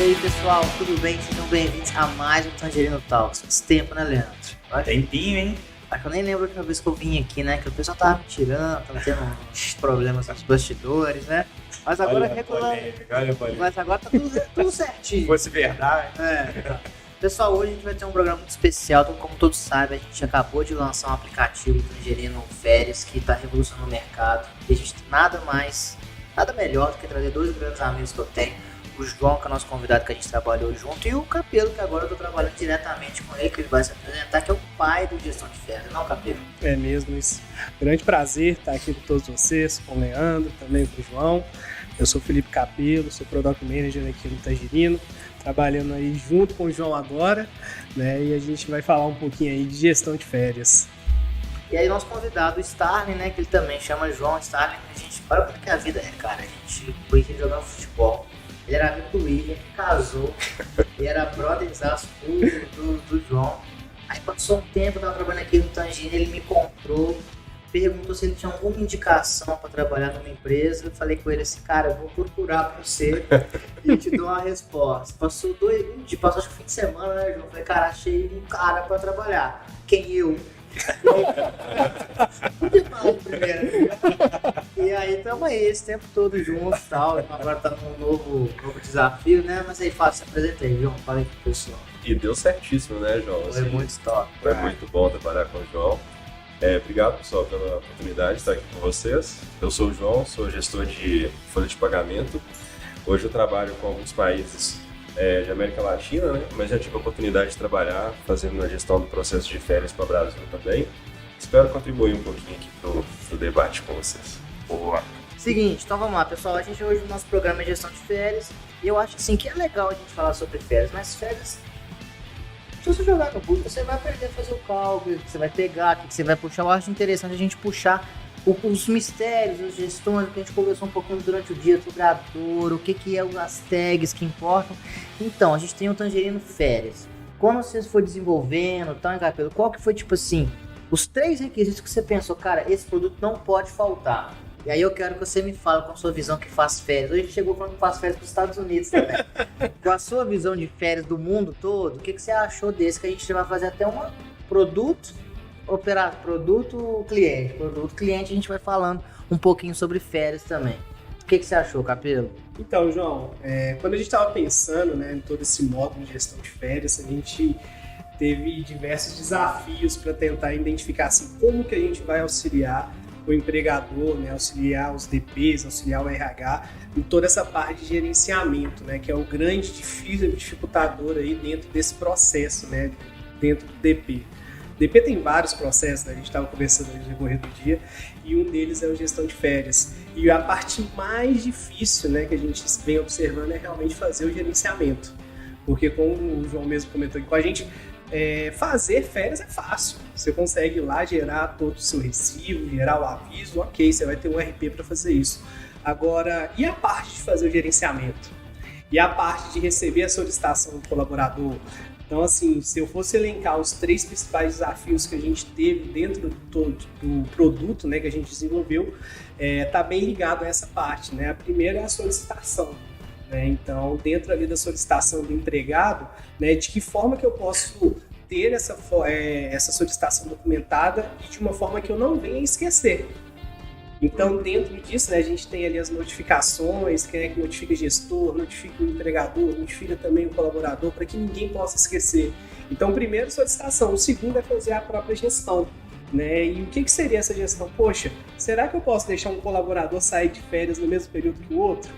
aí, pessoal, tudo bem? Sejam bem-vindos a mais um Tangerino Talks. Faz tempo, né, Leandro? Tempinho, hein? Acho que eu nem lembro a última vez que eu vim aqui, né? Que o pessoal tava me tirando, tava tendo uns problemas nos bastidores, né? Mas agora Mas agora tá tudo certinho. Se fosse verdade. Pessoal, hoje a gente vai ter um programa muito especial. Como todos sabem, a gente acabou de lançar um aplicativo Tangerino Férias que tá revolucionando o mercado. E a gente nada melhor do que trazer dois grandes amigos que eu tenho. O João, que é o nosso convidado que a gente trabalhou junto, e o Capelo, que agora eu tô trabalhando diretamente com ele, que ele vai se apresentar, que é o pai do Gestão de Férias, não, Capelo? É mesmo, isso. Grande prazer estar aqui com todos vocês, com o Leandro, também com o João. Eu sou o Felipe Capelo, sou Product Manager aqui no Tangerino, trabalhando aí junto com o João agora, né? E a gente vai falar um pouquinho aí de gestão de férias. E aí nosso convidado, o Starling, né, que ele também chama João Starling, a gente, para como que a vida é, cara, a gente foi jogando futebol. Ele era amigo do William, casou, e era brotherzaço do João. Aí passou um tempo, eu tava trabalhando aqui no Tangerino, ele me encontrou, perguntou se ele tinha alguma indicação para trabalhar numa empresa. Eu falei com ele assim, cara, eu vou procurar pra você e te dou uma resposta. Passou acho que fim de semana, né, João? Eu falei, cara, achei um cara pra trabalhar. Quem eu? E aí estamos aí esse tempo todo juntos e tal. Agora tá num novo desafio, né? Mas aí fala, se apresenta aí, João, fala aí pro pessoal. E deu certíssimo, né, João? Foi muito top. Foi muito bom trabalhar com o João. Obrigado, pessoal, pela oportunidade de estar aqui com vocês. Eu sou o João, sou gestor de folha de pagamento. Hoje eu trabalho com alguns países de América Latina, né? Mas já tive a oportunidade de trabalhar fazendo a gestão do processo de férias para o Brasil também. Espero contribuir um pouquinho aqui pro debate com vocês. Boa! Seguinte, então vamos lá, pessoal. A gente hoje no nosso programa é gestão de férias. E eu acho assim que é legal a gente falar sobre férias, mas férias, se você jogar no Google, você vai aprender a fazer o cálculo, que você vai pegar, que você vai puxar. Eu acho interessante a gente puxar os mistérios, as gestões, que a gente conversou um pouquinho durante o dia sobre a dor, o que é as tags que importam. Então, a gente tem o Tangerino Férias. Quando você for desenvolvendo, tá, Capelo, qual que foi, tipo assim, os 3 requisitos que você pensou, cara, esse produto não pode faltar? E aí eu quero que você me fale com a sua visão que faz férias. Hoje a gente chegou falando que faz férias para os Estados Unidos também. Com a sua visão de férias do mundo todo, o que você achou desse? Que a gente vai fazer até um produto cliente, a gente vai falando um pouquinho sobre férias também. O que você achou, Capelo? Então, João, quando a gente estava pensando, né, em todo esse módulo de gestão de férias, a gente teve diversos desafios para tentar identificar assim, como que a gente vai auxiliar o empregador, né, auxiliar os DPs, auxiliar o RH em toda essa parte de gerenciamento, né, que é o grande dificultador aí dentro desse processo, né, dentro do DP. O DP tem vários processos, né? A gente estava conversando no decorrer do dia, e um deles é a gestão de férias. E a parte mais difícil, né, que a gente vem observando é realmente fazer o gerenciamento. Porque, como o João mesmo comentou aqui com a gente, fazer férias é fácil. Você consegue ir lá gerar todo o seu recibo, gerar o aviso, ok, você vai ter um RP para fazer isso. Agora, e a parte de fazer o gerenciamento? E a parte de receber a solicitação do colaborador? Então, assim, se eu fosse elencar os 3 principais desafios que a gente teve dentro do produto, né, que a gente desenvolveu, tá bem ligado a essa parte, né? A primeira é a solicitação, né? Então, dentro ali da solicitação do empregado, né, de que forma que eu posso ter essa solicitação documentada e de uma forma que eu não venha esquecer. Então, dentro disso, né, a gente tem ali as notificações, quem é que notifica o gestor, notifica o empregador, notifica também o colaborador, para que ninguém possa esquecer. Então, primeiro, solicitação. O segundo é fazer a própria gestão, né? E o que seria essa gestão? Poxa, será que eu posso deixar um colaborador sair de férias no mesmo período que o outro?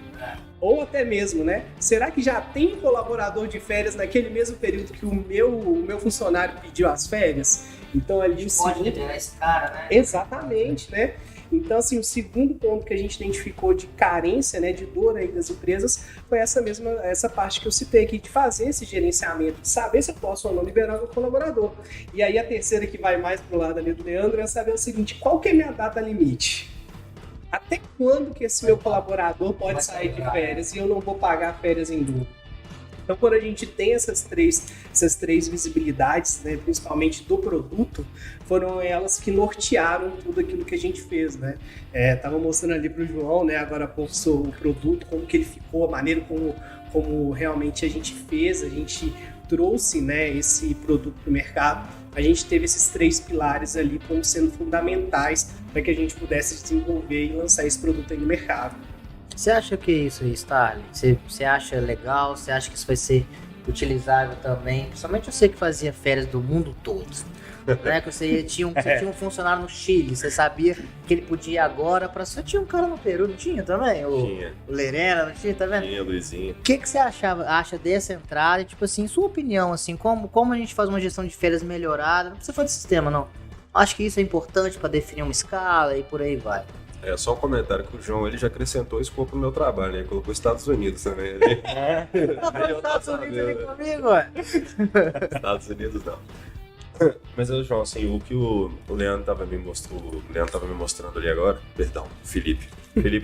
Ou até mesmo, né? Será que já tem um colaborador de férias naquele mesmo período que o meu funcionário pediu as férias? Então, ali o pode liberar esse cara, né? Exatamente, né? Então, assim, o segundo ponto que a gente identificou de carência, né, de dor aí das empresas, foi essa parte que eu citei aqui, de fazer esse gerenciamento, de saber se eu posso ou não liberar o colaborador. E aí a terceira, que vai mais pro lado ali do Leandro, é saber o seguinte: qual que é a minha data limite? Até quando que esse meu colaborador pode sair de férias e eu não vou pagar férias em duplo? Então, quando a gente tem essas três visibilidades, né, principalmente do produto, foram elas que nortearam tudo aquilo que a gente fez, né? Tava mostrando ali para o João, né, agora há pouco, o produto, como que ele ficou, a maneira como como realmente a gente fez, a gente trouxe, né, esse produto para o mercado, a gente teve esses 3 pilares ali como sendo fundamentais para que a gente pudesse desenvolver e lançar esse produto aí no mercado. Você acha que isso aí, Starling? Você acha legal? Você acha que isso vai ser utilizável também? Principalmente você que fazia férias do mundo todo. Né? Que você tinha um funcionário no Chile, você sabia que ele podia ir agora para. Você tinha um cara no Peru, não tinha também? Tinha. O Lerena, não tinha, tá vendo? Tinha, Luizinho. O que você acha dessa entrada? Tipo assim, sua opinião, assim, como a gente faz uma gestão de férias melhorada? Não precisa fazer sistema, não. Acho que isso é importante para definir uma escala e por aí vai. É só um comentário que o João ele já acrescentou escopo no meu trabalho, né? Ele colocou Estados Unidos também. Tá falando Estados Unidos ali comigo, ué? Estados Unidos não. Mas, João, assim, o que o Leandro tava me mostrando, ali agora, perdão, o Felipe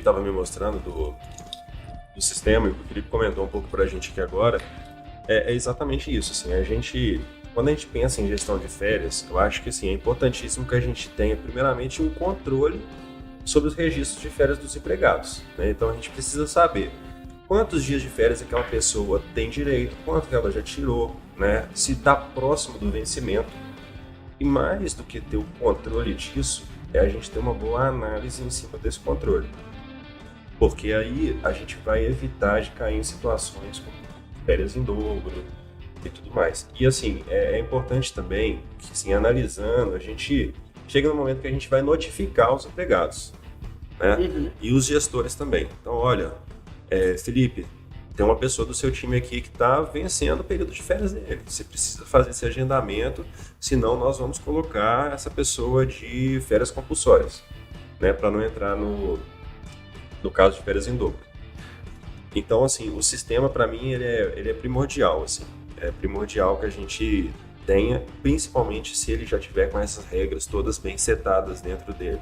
tava me mostrando do sistema, e o que o Felipe comentou um pouco pra gente aqui agora, é exatamente isso, assim, quando a gente pensa em gestão de férias, eu acho que, assim, é importantíssimo que a gente tenha, primeiramente, um controle sobre os registros de férias dos empregados, né? Então, a gente precisa saber quantos dias de férias aquela pessoa tem direito, quanto que ela já tirou, né? Se está próximo do vencimento. E mais do que ter o controle disso, é a gente ter uma boa análise em cima desse controle. Porque aí a gente vai evitar de cair em situações como férias em dobro e tudo mais. E assim, é importante também que, assim, analisando, a gente chega no momento que a gente vai notificar os empregados, né? E os gestores também. Então, olha, Felipe, tem uma pessoa do seu time aqui que está vencendo o período de férias dele. Você precisa fazer esse agendamento, senão nós vamos colocar essa pessoa de férias compulsórias, né, para não entrar no caso de férias em dobro. Então, assim, o sistema para mim ele é primordial, assim. É primordial que a gente tenha, principalmente se ele já tiver com essas regras todas bem setadas dentro dele,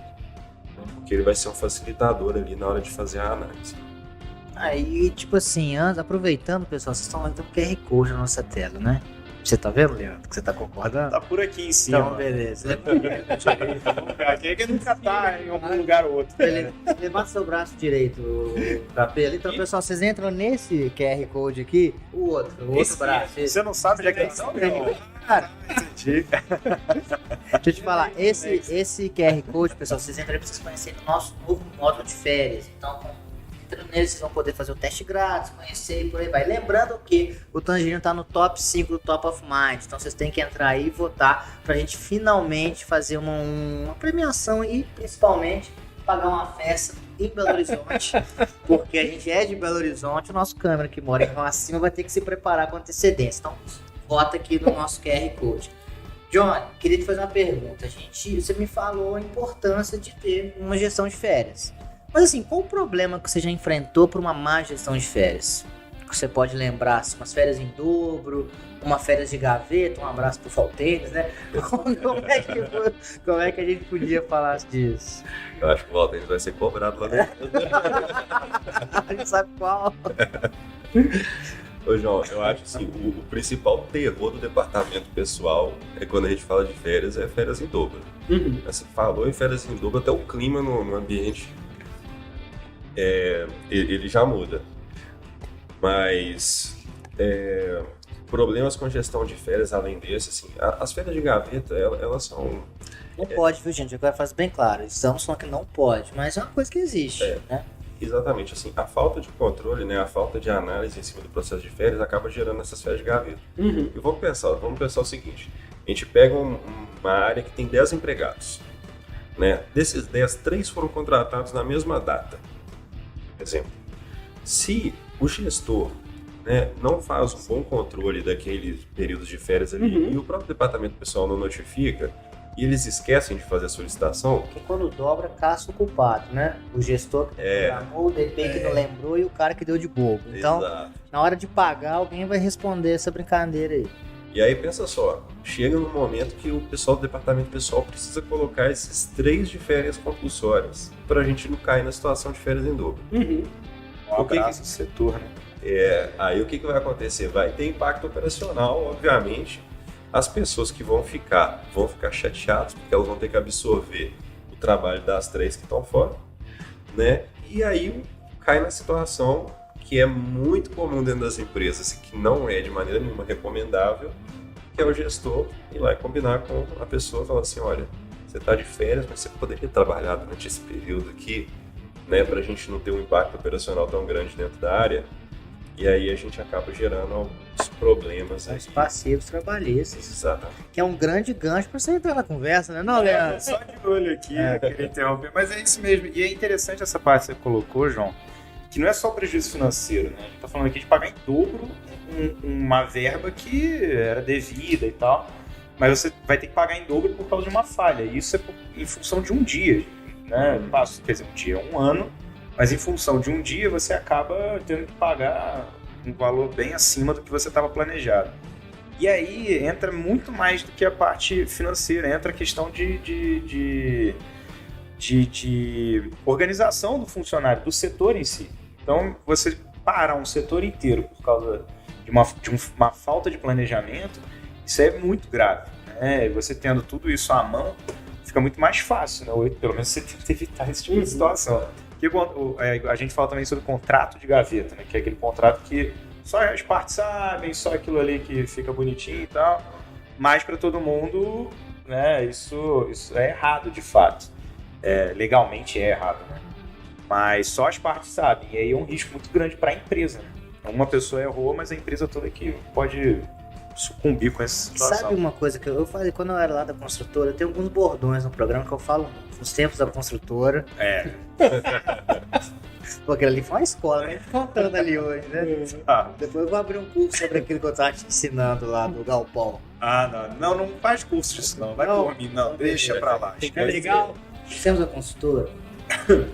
porque ele vai ser um facilitador ali na hora de fazer a análise. Aí, tipo assim, aproveitando, pessoal, vocês estão vendo um QR Code na nossa tela, né? Você tá vendo, Leandro, que você tá concordando? Tá por aqui em cima. Então, beleza. Aqui é que nunca tá em algum lugar ou outro. Beleza. Levanta seu braço direito, Capelo. Então, pessoal, vocês entram nesse QR Code aqui, o outro braço. Esse. Você não sabe onde é que eles são, meu? Cara, Entendi. deixa eu te falar, esse QR Code, pessoal, vocês entram aí pra vocês conhecerem o nosso novo módulo de férias. Então, entrando nele, vocês vão poder fazer o teste grátis, conhecer e por aí vai. Lembrando que o Tangerino tá no top 5 do Top of Mind, então vocês têm que entrar aí e votar pra gente finalmente fazer uma premiação e principalmente pagar uma festa em Belo Horizonte, porque a gente é de Belo Horizonte, o nosso câmera que mora em Acima vai ter que se preparar com antecedência. Então, vota aqui no nosso QR Code. John, queria te fazer uma pergunta. Você me falou a importância de ter uma gestão de férias. Mas assim, qual o problema que você já enfrentou por uma má gestão de férias? Que você pode lembrar, assim, umas férias em dobro, uma férias de gaveta, um abraço pro Faltênis, né? Como é que a gente podia falar disso? Eu acho que o Valtênis vai ser cobrado lá dentro. A gente sabe qual. Ô, João, eu acho assim, o principal terror do departamento pessoal é quando a gente fala de férias, é férias em dobro. Você falou em férias em dobro, até o clima no ambiente ele já muda. Mas problemas com gestão de férias, além desse, assim, as férias de gaveta, elas são... Não pode, viu, gente? Agora faz bem claro. Estamos falando que não pode, mas é uma coisa que existe, né? Exatamente, assim, a falta de controle, né, a falta de análise em cima do processo de férias acaba gerando essas férias de gaveta. E vamos pensar o seguinte, a gente pega uma área que tem 10 empregados, né? Desses 10, 3 foram contratados na mesma data. Por exemplo, se o gestor, né, não faz um bom controle daqueles períodos de férias ali e o próprio departamento pessoal não notifica e eles esquecem de fazer a solicitação... Porque quando dobra, caça o culpado, né? O gestor que programou, o DP que não lembrou e o cara que deu de bobo. Então, na hora de pagar, alguém vai responder essa brincadeira aí. E aí, pensa só, chega no momento que o pessoal do departamento pessoal precisa colocar esses 3 de férias compulsórias pra gente não cair na situação de férias em dobro. Um abraço do setor, né? Aí o que vai acontecer? Vai ter impacto operacional, obviamente. As pessoas que vão ficar chateadas, porque elas vão ter que absorver o trabalho das 3 que estão fora, né? E aí cai na situação que é muito comum dentro das empresas e que não é de maneira nenhuma recomendável, que é o gestor ir lá e combinar com a pessoa e falar assim, olha, você está de férias, mas você poderia trabalhar durante esse período aqui, né, para a gente não ter um impacto operacional tão grande dentro da área, e aí a gente acaba gerando alguns problemas. Os passivos trabalhistas. Exatamente. Que é um grande gancho para você entrar na conversa, né, não, Leandro? Só de olho aqui, eu queria interromper, mas é isso mesmo. E é interessante essa parte que você colocou, João, que não é só o prejuízo financeiro, né? A gente tá falando aqui de pagar em dobro uma verba que era devida e tal, mas você vai ter que pagar em dobro por causa de uma falha. E isso é em função de um dia, né? Quer dizer, um dia é um ano, mas em função de um dia você acaba tendo que pagar um valor bem acima do que você estava planejado. E aí entra muito mais do que a parte financeira, entra a questão de organização do funcionário, do setor em si. Então, você parar um setor inteiro por causa de uma falta de planejamento, isso é muito grave, né? Você tendo tudo isso à mão, fica muito mais fácil, né? Ou pelo menos você tenta evitar esse tipo de situação. Porque a gente fala também sobre contrato de gaveta, né? Que é aquele contrato que só as partes sabem, só aquilo ali que fica bonitinho e tal, mas para todo mundo, né? Isso é errado de fato. Legalmente é errado, né? Mas só as partes sabem, e aí é um risco muito grande para a empresa, né? Uma pessoa errou, mas a empresa toda aqui pode sucumbir com essa situação. Sabe uma coisa que eu falei quando eu era lá da construtora? Eu tenho alguns bordões no programa que eu falo nos tempos da construtora. Pô, aquilo ali foi uma escola, né? Contando ali hoje, né? Depois eu vou abrir um curso sobre aquilo que eu tava te ensinando lá do galpão. Não faz curso disso não, vai por mim, não, deixa pra lá. É legal. Temos a construtora,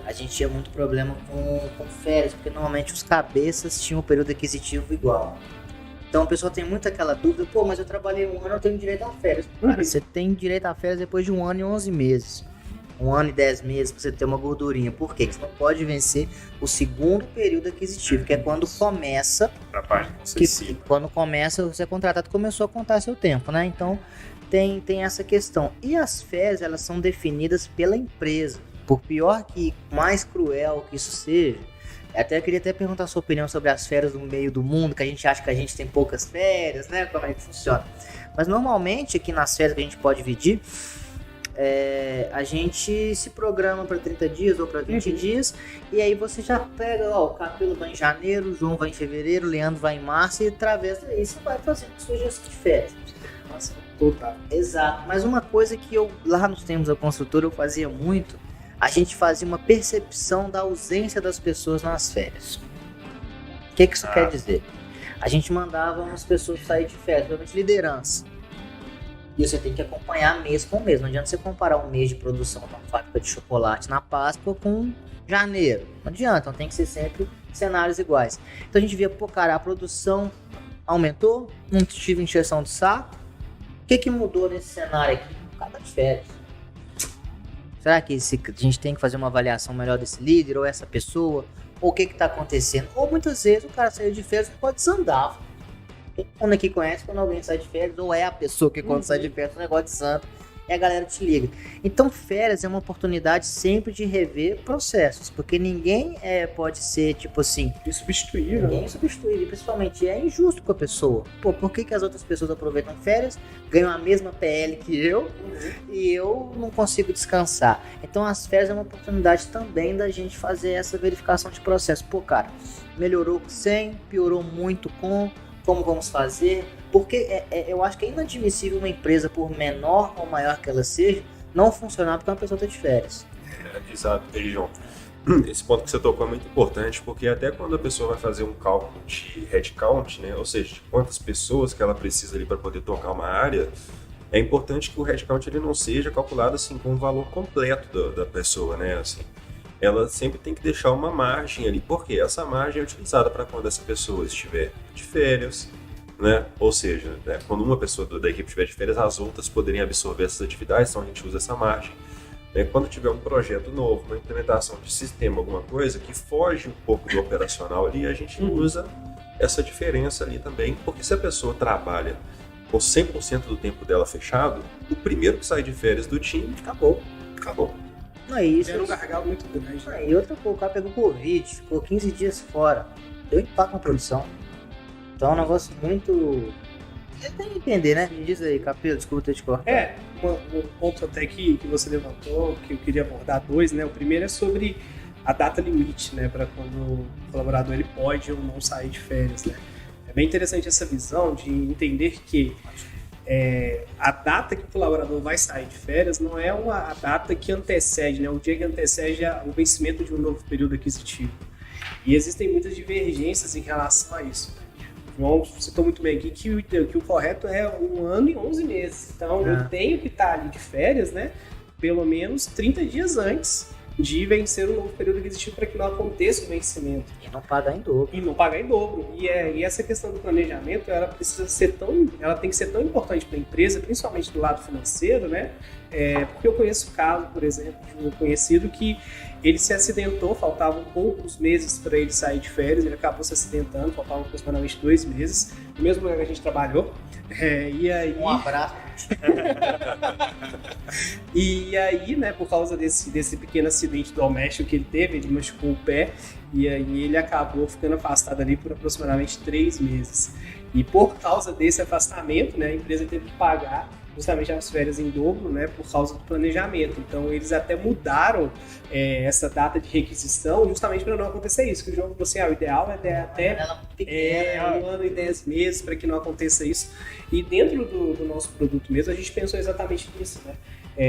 a gente tinha muito problema com férias, porque normalmente os cabeças tinham um período aquisitivo igual. Então a pessoa tem muito aquela dúvida, pô, mas eu trabalhei um ano, eu tenho direito a férias. Cara, você tem direito a férias depois de 1 ano e 11 meses. 1 ano e 10 meses pra você ter uma gordurinha. Por quê? Porque você não pode vencer o segundo período aquisitivo, que é quando começa... Pra parte concessiva. Quando começa, você é contratado, começou a contar seu tempo, né? Então tem essa questão. E as férias, elas são definidas pela empresa. Por pior que, mais cruel que isso seja, eu queria até perguntar a sua opinião sobre as férias no meio do mundo, que a gente acha que a gente tem poucas férias, né? Como é que funciona? Mas normalmente aqui nas férias que a gente pode dividir, a gente se programa para 30 dias ou para 20 dias, e aí você já pega, o Capelo vai em janeiro, o João vai em fevereiro, o Leandro vai em março, e através daí você vai fazendo sua gestão de férias. Nossa, total. Exato, mas uma coisa que eu, lá nos tempos da construtora, eu fazia muito, a gente fazia uma percepção da ausência das pessoas nas férias. O que isso quer dizer? A gente mandava umas pessoas sair de férias, provavelmente liderança. E você tem que acompanhar mês com mês. Não adianta você comparar um mês de produção de uma fábrica de chocolate na Páscoa com janeiro. Não adianta, então tem que ser sempre cenários iguais. Então a gente via, cara, a produção aumentou, não tive encheção de saco. O que mudou nesse cenário aqui? Cada de férias. Será que a gente tem que fazer uma avaliação melhor desse líder ou essa pessoa? Ou o que está acontecendo? Ou muitas vezes o cara saiu de férias e pode desandar. Todo mundo aqui conhece quando alguém sai de férias, ou é a pessoa que quando sai de férias o negócio de santo, e a galera te liga. Então férias é uma oportunidade sempre de rever processos, porque ninguém pode ser tipo assim... Insubstituível. Ninguém é substituível, principalmente é injusto com a pessoa. Pô, por que as outras pessoas aproveitam férias, ganham a mesma PL que eu, e eu não consigo descansar? Então as férias é uma oportunidade também da gente fazer essa verificação de processo. Pô, cara, melhorou sem, piorou muito com... Como vamos fazer? Porque eu acho que é inadmissível uma empresa, por menor ou maior que ela seja, não funcionar porque uma pessoa está de férias. Exato, João. Esse ponto que você tocou é muito importante, porque até quando a pessoa vai fazer um cálculo de headcount, né, ou seja, de quantas pessoas que ela precisa ali para poder tocar uma área, é importante que o headcount ele não seja calculado assim com o valor completo da pessoa, né? Assim, ela sempre tem que deixar uma margem ali, porque essa margem é utilizada para quando essa pessoa estiver de férias, né? Ou seja, né, quando uma pessoa da equipe estiver de férias, as outras poderem absorver essas atividades, então a gente usa essa margem. Quando tiver um projeto novo, uma implementação de sistema, alguma coisa que foge um pouco do operacional ali, a gente usa essa diferença ali também, porque se a pessoa trabalha com 100% do tempo dela fechado, o primeiro que sai de férias do time, acabou. Não é isso. Era um gargalo muito grande. E outra coisa, o cara pegou Covid, ficou 15 dias fora. deu impacto na produção. Então é um negócio muito... Você tem que entender, né? Me diz aí, Capelo, desculpa ter te cortado. Um ponto até que você levantou, que eu queria abordar dois, né? O primeiro é sobre a data limite, né? Para quando o colaborador ele pode ou não sair de férias, né? É bem interessante essa visão de entender que a data que o colaborador vai sair de férias não é a data que antecede, né? O dia que antecede o vencimento de um novo período aquisitivo. E existem muitas divergências em relação a isso. O João citou muito bem aqui que o correto é 1 ano e 11 meses. Então, eu tenho que estar ali de férias, né? Pelo menos 30 dias antes de vencer o novo período aquisitivo para que não aconteça o vencimento. E não pagar em dobro. E não pagar em dobro. E essa questão do planejamento, ela tem que ser tão importante para a empresa, principalmente do lado financeiro, né? Porque eu conheço o caso, por exemplo, de um conhecido que ele se acidentou, faltavam poucos meses para ele sair de férias, ele acabou se acidentando, faltavam aproximadamente 2 meses, no mesmo lugar que a gente trabalhou. E aí... Um abraço. E aí, né, por causa desse pequeno acidente doméstico que ele teve, ele machucou o pé e aí ele acabou ficando afastado ali por aproximadamente 3 meses. E por causa desse afastamento, né, a empresa teve que pagar justamente as férias em dobro, né, por causa do planejamento. Então eles até mudaram essa data de requisição justamente para não acontecer isso, que o João falou assim, o ideal é até 1 ano e 10 meses para que não aconteça isso. E dentro do nosso produto mesmo, a gente pensou exatamente nisso, né?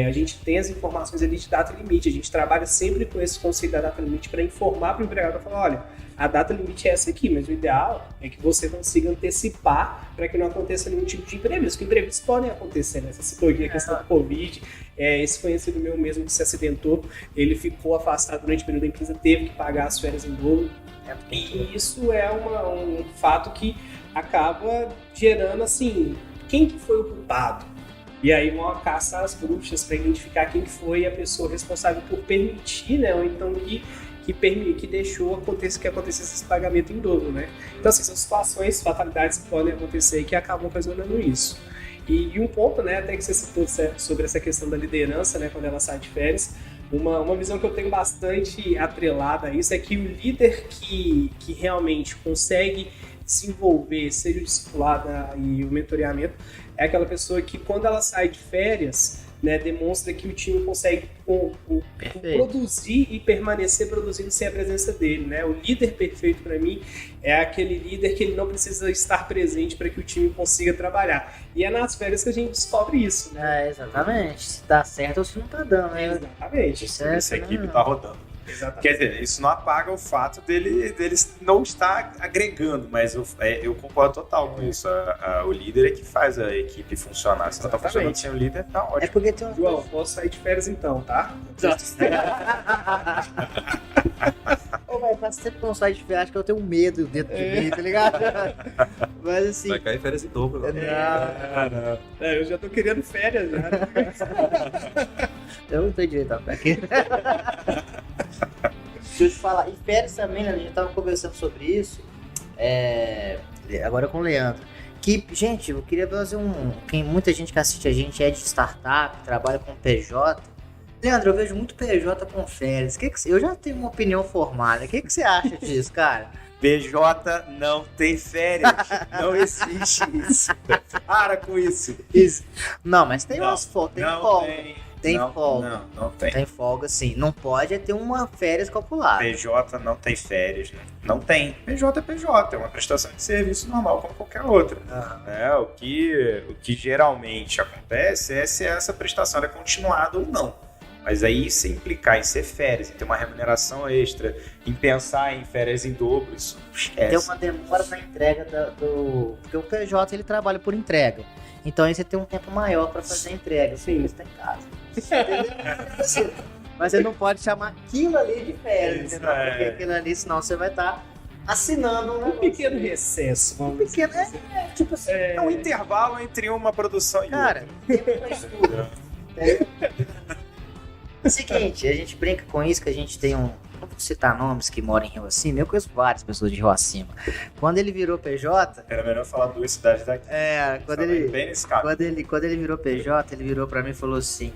A gente tem as informações ali de data limite, a gente trabalha sempre com esse conceito da data limite para informar para o empregador, falar, olha, a data limite é essa aqui, mas o ideal é que você consiga antecipar para que não aconteça nenhum tipo de imprevisto, porque imprevistos podem acontecer, né? Você citou aqui a questão do Covid, esse conhecido meu mesmo que se acidentou, ele ficou afastado durante o período, a empresa teve que pagar as férias em dobro, e isso é um fato que acaba gerando, assim, quem que foi o culpado? E aí vão caçar as bruxas para identificar quem que foi a pessoa responsável por permitir, né? Ou então que deixou que acontecesse esse pagamento em dobro, né? Então, assim, são situações, fatalidades que podem acontecer e que acabam ocasionando isso. E um ponto, né, até que você citou sobre essa questão da liderança, né, quando ela sai de férias, uma visão que eu tenho bastante atrelada a isso é que o líder que realmente consegue se envolver, seja o discipulado e o mentoreamento, é aquela pessoa que quando ela sai de férias, né, demonstra que o time consegue produzir e permanecer produzindo sem a presença dele, né? O líder perfeito para mim é aquele líder que ele não precisa estar presente para que o time consiga trabalhar. E é nas férias que a gente descobre isso, né? Exatamente. Se dá certo ou se não tá dando, né? Exatamente. Essa equipe tá rodando. Exatamente. Quer dizer, isso não apaga o fato dele não estar agregando, mas eu concordo total com isso. O líder é que faz a equipe funcionar. Se não tá funcionando sem o líder, tá ótimo. É porque tem uma João, posso sair de férias então, tá? Ô, velho, faz tempo que eu não saio de férias, acho que eu tenho um medo dentro de mim, tá ligado? Mas assim... Vai cair férias em dobro, né? Não. Eu já tô querendo férias já. Eu não tenho direito a férias. Deixa eu te falar, e férias também, né? A gente tava conversando sobre isso, agora com o Leandro. Que, gente, eu queria fazer muita gente que assiste a gente é de startup, trabalha com PJ. Leandro, eu vejo muito PJ com férias. Eu já tenho uma opinião formada. O que você acha disso, cara? PJ não tem férias. Não existe isso. Para com isso. Não, mas tem umas folgas. Tem folga. Tem folga. Não tem. Tem folga, sim. Não pode ter uma férias calculada. PJ não tem férias, né? Não tem. PJ é PJ, é uma prestação de serviço normal como qualquer outra. O que geralmente acontece é se essa prestação é continuada ou não. Mas aí, se implicar em ser férias, em ter uma remuneração extra, em pensar em férias em dobro, isso esquece. Tem uma demora na entrega porque o PJ ele trabalha por entrega. Então aí você tem um tempo maior para fazer a entrega. Sim, você está em casa. Entendeu? Mas você não pode chamar aquilo ali de férias, entendeu? Porque aquilo ali, senão você vai estar assinando um pequeno recesso. Pequeno, tipo assim. É um intervalo entre uma produção e outra. Cara, tempo para estudo. Seguinte, a gente brinca com isso, que a gente tem não vou citar nomes que moram em Rio Acima, eu conheço várias pessoas de Rio Acima. Quando ele virou PJ... Era melhor falar 2 cidades daqui. Bem nesse caso. Quando ele virou PJ, ele virou pra mim e falou assim,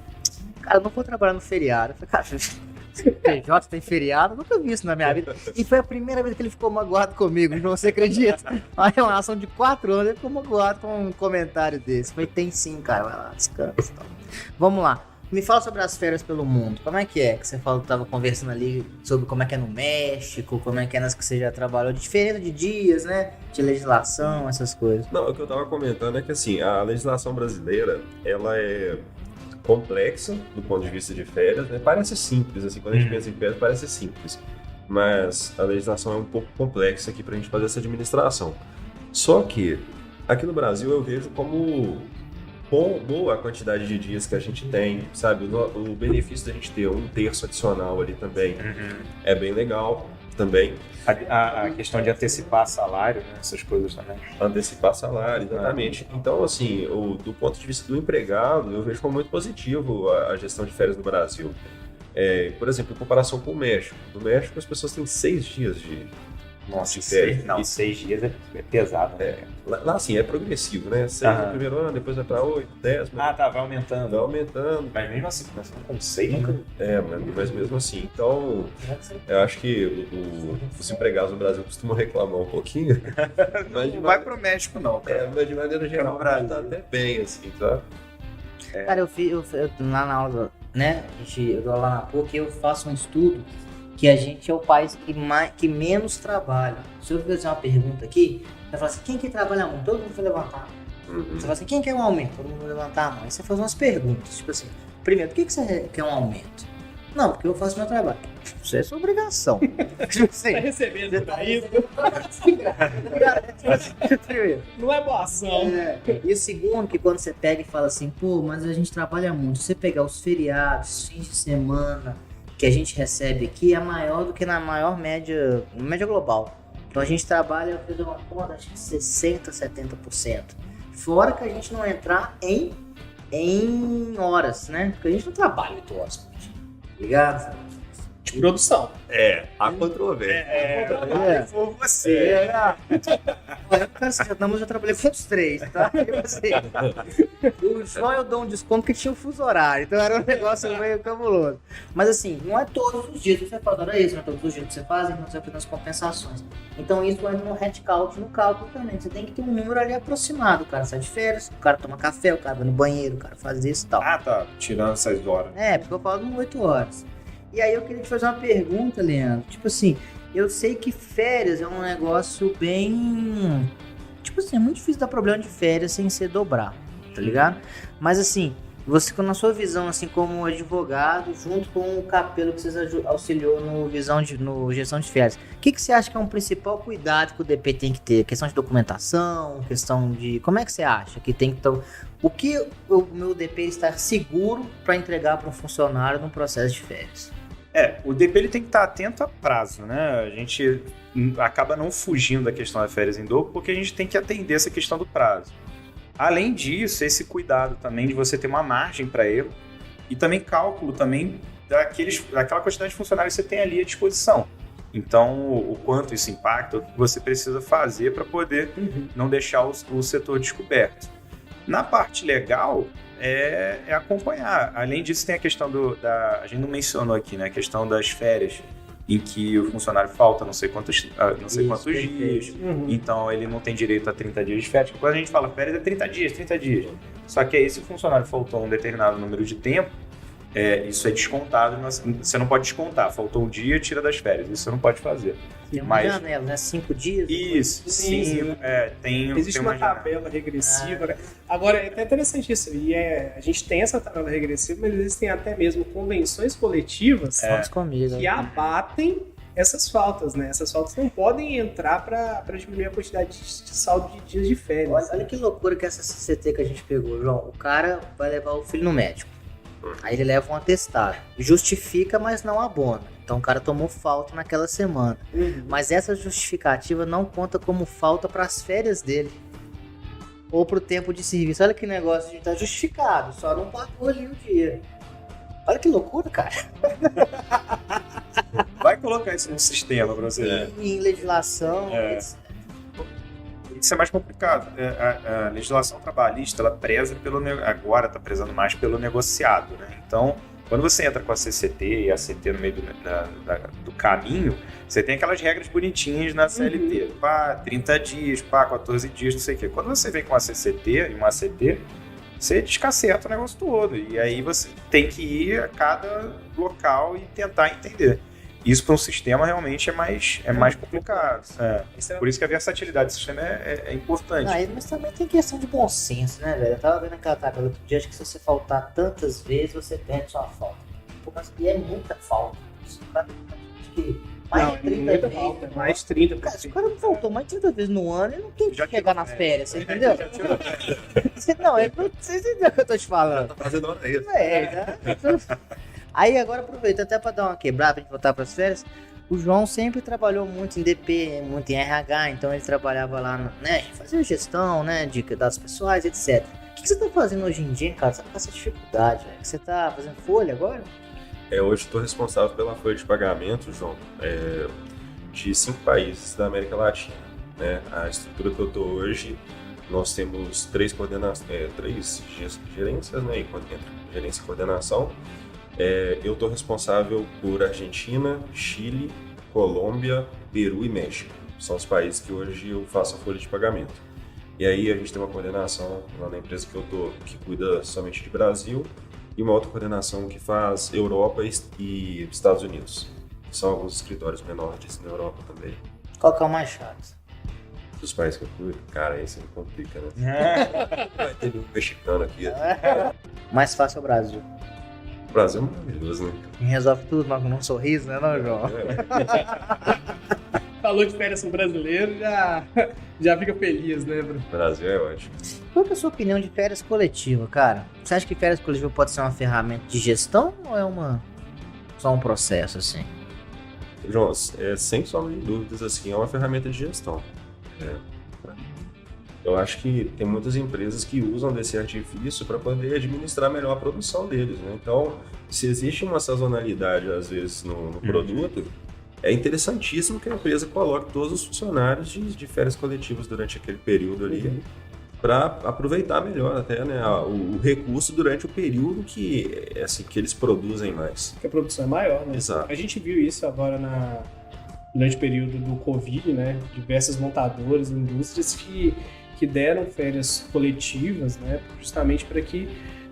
cara, eu não vou trabalhar no feriado. Eu falei, cara, PJ tem feriado, eu nunca vi isso na minha vida. E foi a primeira vez que ele ficou magoado comigo, você acredita? Uma relação de 4 anos, ele ficou magoado com um comentário desse. Falei, tem sim, cara, vai lá, descansa. Então. Vamos lá. Me fala sobre as férias pelo mundo. Como é? Que você falou que tava conversando ali sobre como é que é no México, como é que é nas que você já trabalhou, diferença de dias, né? De legislação, essas coisas. Não, o que eu tava comentando é que assim, a legislação brasileira, ela é complexa do ponto de vista de férias, né? Parece simples, assim, quando a gente pensa em férias parece simples, mas a legislação é um pouco complexa aqui pra gente fazer essa administração. Só que aqui no Brasil eu vejo como boa a quantidade de dias que a gente tem, sabe? O benefício da gente ter 1/3 adicional ali também é bem legal também. A questão de antecipar salário, né? Essas coisas também. Antecipar salário, exatamente. Então, assim, do ponto de vista do empregado, eu vejo como muito positivo a gestão de férias no Brasil. Por exemplo, em comparação com o México. No México, as pessoas têm 6 dias de férias. 6 dias é pesado, né? Lá, assim, é progressivo, né? 6 no primeiro ano, depois vai para 8, 10. Vai aumentando. Vai aumentando. Mas mesmo assim, começando com 6, nunca... mas mesmo assim. Então, eu acho que os empregados no Brasil costumam reclamar um pouquinho. Mas não vai pro México, não. Mas de maneira geral, tá até bem, assim, tá? Cara, eu lá na aula, né? Eu dou lá na PUC, eu faço um estudo que a gente é o país que menos trabalha. Se eu fazer uma pergunta aqui, você fala assim, quem que trabalha muito? Todo mundo vai levantar. Você fala assim, quem quer um aumento? Todo mundo vai levantar a mão. Aí você faz umas perguntas, tipo assim, primeiro, por que você quer um aumento? Não, porque eu faço meu trabalho. Isso é sua obrigação. Tipo assim, Tá recebendo por aí? Não é boa ação. E o segundo, que quando você pega e fala assim, pô, mas a gente trabalha muito. Se você pegar os feriados, fins de semana que a gente recebe aqui, é maior do que na maior média global. Então a gente trabalha, eu fiz uma conta, acho que 60%, 70%. Fora que a gente não entrar em horas, né? Porque a gente não trabalha 8 horas por dia, ligado? De produção. A controvérsia. Foi você. Cara, eu já trabalhei com os 3, tá? O João eu dou um desconto porque tinha um fuso horário, então era um negócio meio cabuloso. Mas assim, não é todos os dias que você faz hora extra, não é todos os dias que você faz, então você vai fazendo as compensações. Então isso entra no headcount, no cálculo também. Você tem que ter um número ali aproximado. O cara sai de férias, o cara toma café, o cara vai no banheiro, o cara faz isso e tal. Ah, tá. Tirando essas horas. Porque eu falo de 8 horas. E aí eu queria te fazer uma pergunta, Leandro. Tipo assim, eu sei que férias é um negócio bem... Tipo assim, é muito difícil dar problema de férias sem ser dobrar, tá ligado? Mas assim, você na sua visão, assim, como advogado, junto com o Capelo que você auxiliou no gestão de férias, o que você acha que é um principal cuidado que o DP tem que ter? Questão de documentação, questão de... Como é que você acha que tem que ter... O que o meu DP está seguro para entregar para um funcionário no processo de férias? O DP ele tem que estar atento a prazo, né? A gente acaba não fugindo da questão da férias em dobro porque a gente tem que atender essa questão do prazo. Além disso, esse cuidado também de você ter uma margem para erro e também cálculo também daquela quantidade de funcionários que você tem ali à disposição. Então, o quanto isso impacta, o que você precisa fazer para poder não deixar o setor descoberto. Na parte legal, é acompanhar. Além disso, tem a questão a gente não mencionou aqui, né? A questão das férias, em que o funcionário falta não sei quantos dias. Então, ele não tem direito a 30 dias de férias. Quando a gente fala férias, é 30 dias. Só que aí, se o funcionário faltou um determinado número de tempo, isso é descontado. Você não pode descontar. Faltou um dia, tira das férias. Isso você não pode fazer. Tem uma janela, né? 5 dias? Isso, sim. Existe uma tabela regressiva. Né? Agora, é até interessante isso. E a gente tem essa tabela regressiva, mas existem até mesmo convenções coletivas que abatem essas faltas, né? Essas faltas não podem entrar para diminuir a quantidade de saldo de dias de férias. Olha que loucura que essa CCT que a gente pegou, João. O cara vai levar o filho no médico. Aí ele leva um atestado. Justifica, mas não abona. Então o cara tomou falta naquela semana. Mas essa justificativa não conta como falta para as férias dele. Ou pro tempo de serviço. Olha que negócio de estar justificado. Só não pagou ali o dia. Olha que loucura, cara. Vai colocar isso no sistema pra você. Em legislação. Isso é mais complicado. A legislação trabalhista, ela preza agora está prezando mais pelo negociado, né? Então, Quando você entra com a CCT e a CT no meio do caminho, você tem aquelas regras bonitinhas na CLT. 30 dias, 14 dias, não sei o quê. Quando você vem com a CCT e uma ACT, você descaceta o negócio todo. E aí você tem que ir a cada local e tentar entender. Isso para um sistema realmente é mais complicado. Por isso que a versatilidade do sistema é importante. Mas também tem questão de bom senso, né, velho? Eu tava vendo aquela tabela outro dia, acho que se você faltar tantas vezes, você perde sua falta. E é muita falta. Isso, cara, acho que mais de 30 vezes. Mais de 30. Cara, se o cara faltou mais de 30 vezes no ano, ele não tem que chegar nas férias, você entendeu? Não, você entendeu o que eu tô te falando? Tá fazendo hora isso. Aí agora aproveita até para dar uma quebrada pra gente voltar para as férias. O João sempre trabalhou muito em DP, muito em RH, então ele trabalhava lá, né, fazia gestão, né, de dados pessoais, etc. O que você tá fazendo hoje em dia, cara? Você tá com essa dificuldade, velho? Você tá fazendo folha agora? Hoje estou responsável pela folha de pagamento, João, de 5 países da América Latina, né? A estrutura que eu estou hoje, nós temos 3 gerências, né, entre gerência e coordenação. Eu estou responsável por Argentina, Chile, Colômbia, Peru e México. São os países que hoje eu faço a folha de pagamento. E aí a gente tem uma coordenação lá na empresa que eu estou, que cuida somente de Brasil, e uma outra coordenação que faz Europa e Estados Unidos. São alguns escritórios menores na Europa também. Qual que é o mais chato? Dos países que eu cuido, cara, aí você me complica, né? Vai ter um mexicano aqui. Mais fácil é o Brasil. O Brasil é maravilhoso, né? Resolve tudo, mas com um sorriso, né, não, João? Falou de férias com brasileiro, já fica feliz, né, Bruno? O Brasil é ótimo. Qual que é a sua opinião de férias coletiva, cara? Você acha que férias coletiva pode ser uma ferramenta de gestão ou é só um processo, assim? João, sem sombra de dúvidas, assim, é uma ferramenta de gestão. Eu acho que tem muitas empresas que usam desse artifício para poder administrar melhor a produção deles, né? Então, se existe uma sazonalidade, às vezes, no produto, é interessantíssimo que a empresa coloque todos os funcionários de férias coletivas durante aquele período ali, para aproveitar melhor até, né, o recurso durante o período que eles produzem mais. Porque a produção é maior, né? Exato. A gente viu isso agora durante o período do Covid, né? Diversas montadoras, indústrias que deram férias coletivas, né? Justamente para que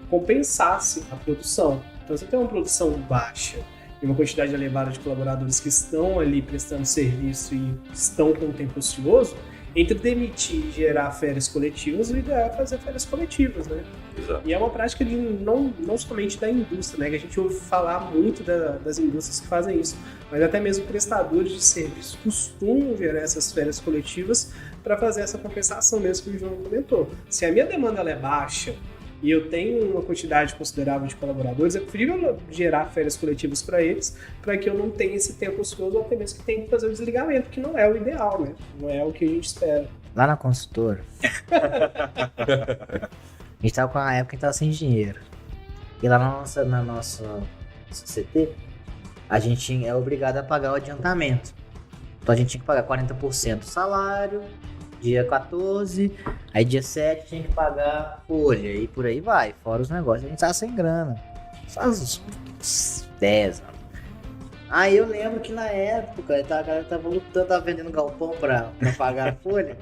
compensasse a produção. Então, você tem uma produção baixa e uma quantidade elevada de colaboradores que estão ali prestando serviço e estão com o tempo ocioso, entre demitir e gerar férias coletivas, o ideal é fazer férias coletivas, né? Exato. E é uma prática não somente da indústria, né? Que a gente ouve falar muito das indústrias que fazem isso, mas até mesmo prestadores de serviço costumam gerar essas férias coletivas para fazer essa compensação mesmo que o João comentou. Se a minha demanda ela é baixa e eu tenho uma quantidade considerável de colaboradores, é preferível gerar férias coletivas para eles, para que eu não tenha esse tempo ocioso ou até mesmo que tenha que fazer o desligamento, que não é o ideal, né? Não é o que a gente espera. Lá na consultora, a gente tava com uma época que a gente tava sem dinheiro. E lá na nossa CT, a gente é obrigado a pagar o adiantamento. Então a gente tinha que pagar 40% do salário, dia 14, aí dia 7 tinha que pagar folha, e por aí vai, fora os negócios. A gente tava sem grana, faz uns 10 anos. Aí eu lembro que na época a galera tava lutando, tava vendendo galpão pra pagar a folha.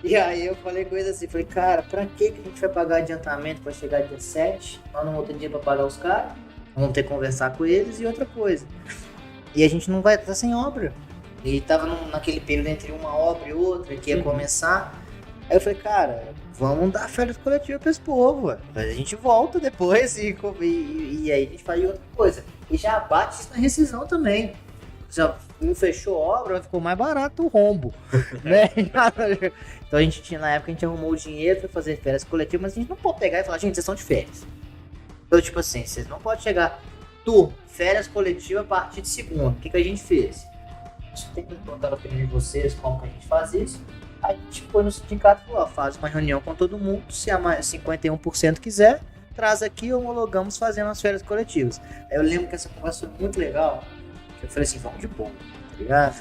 E aí eu falei com ele assim, falei, cara, pra que a gente vai pagar adiantamento pra chegar dia 7? Nós não vamos ter dinheiro pra pagar os caras, vamos ter que conversar com eles e outra coisa. E a gente não vai estar sem obra. E tava naquele período entre uma obra e outra, que ia começar. Aí eu falei, cara, vamos dar férias coletivas pra esse povo. A gente volta depois e aí a gente faz outra coisa. E já bate isso na rescisão também. Já não fechou obra, ficou mais barato o rombo. Né? Então a gente tinha, na época, a gente arrumou o dinheiro pra fazer férias coletivas, mas a gente não pode pegar e falar, gente, vocês estão de férias. Então, tipo assim, vocês não podem chegar, férias coletivas a partir de segunda. O que a gente fez? A gente tem que perguntar a opinião de vocês, como que a gente faz isso. Aí a gente foi no sindicato e falou, faz uma reunião com todo mundo, se a 51% quiser, traz aqui e homologamos fazendo as férias coletivas. Aí eu lembro que essa conversa foi muito legal, eu falei assim, vamos de boa, tá ligado?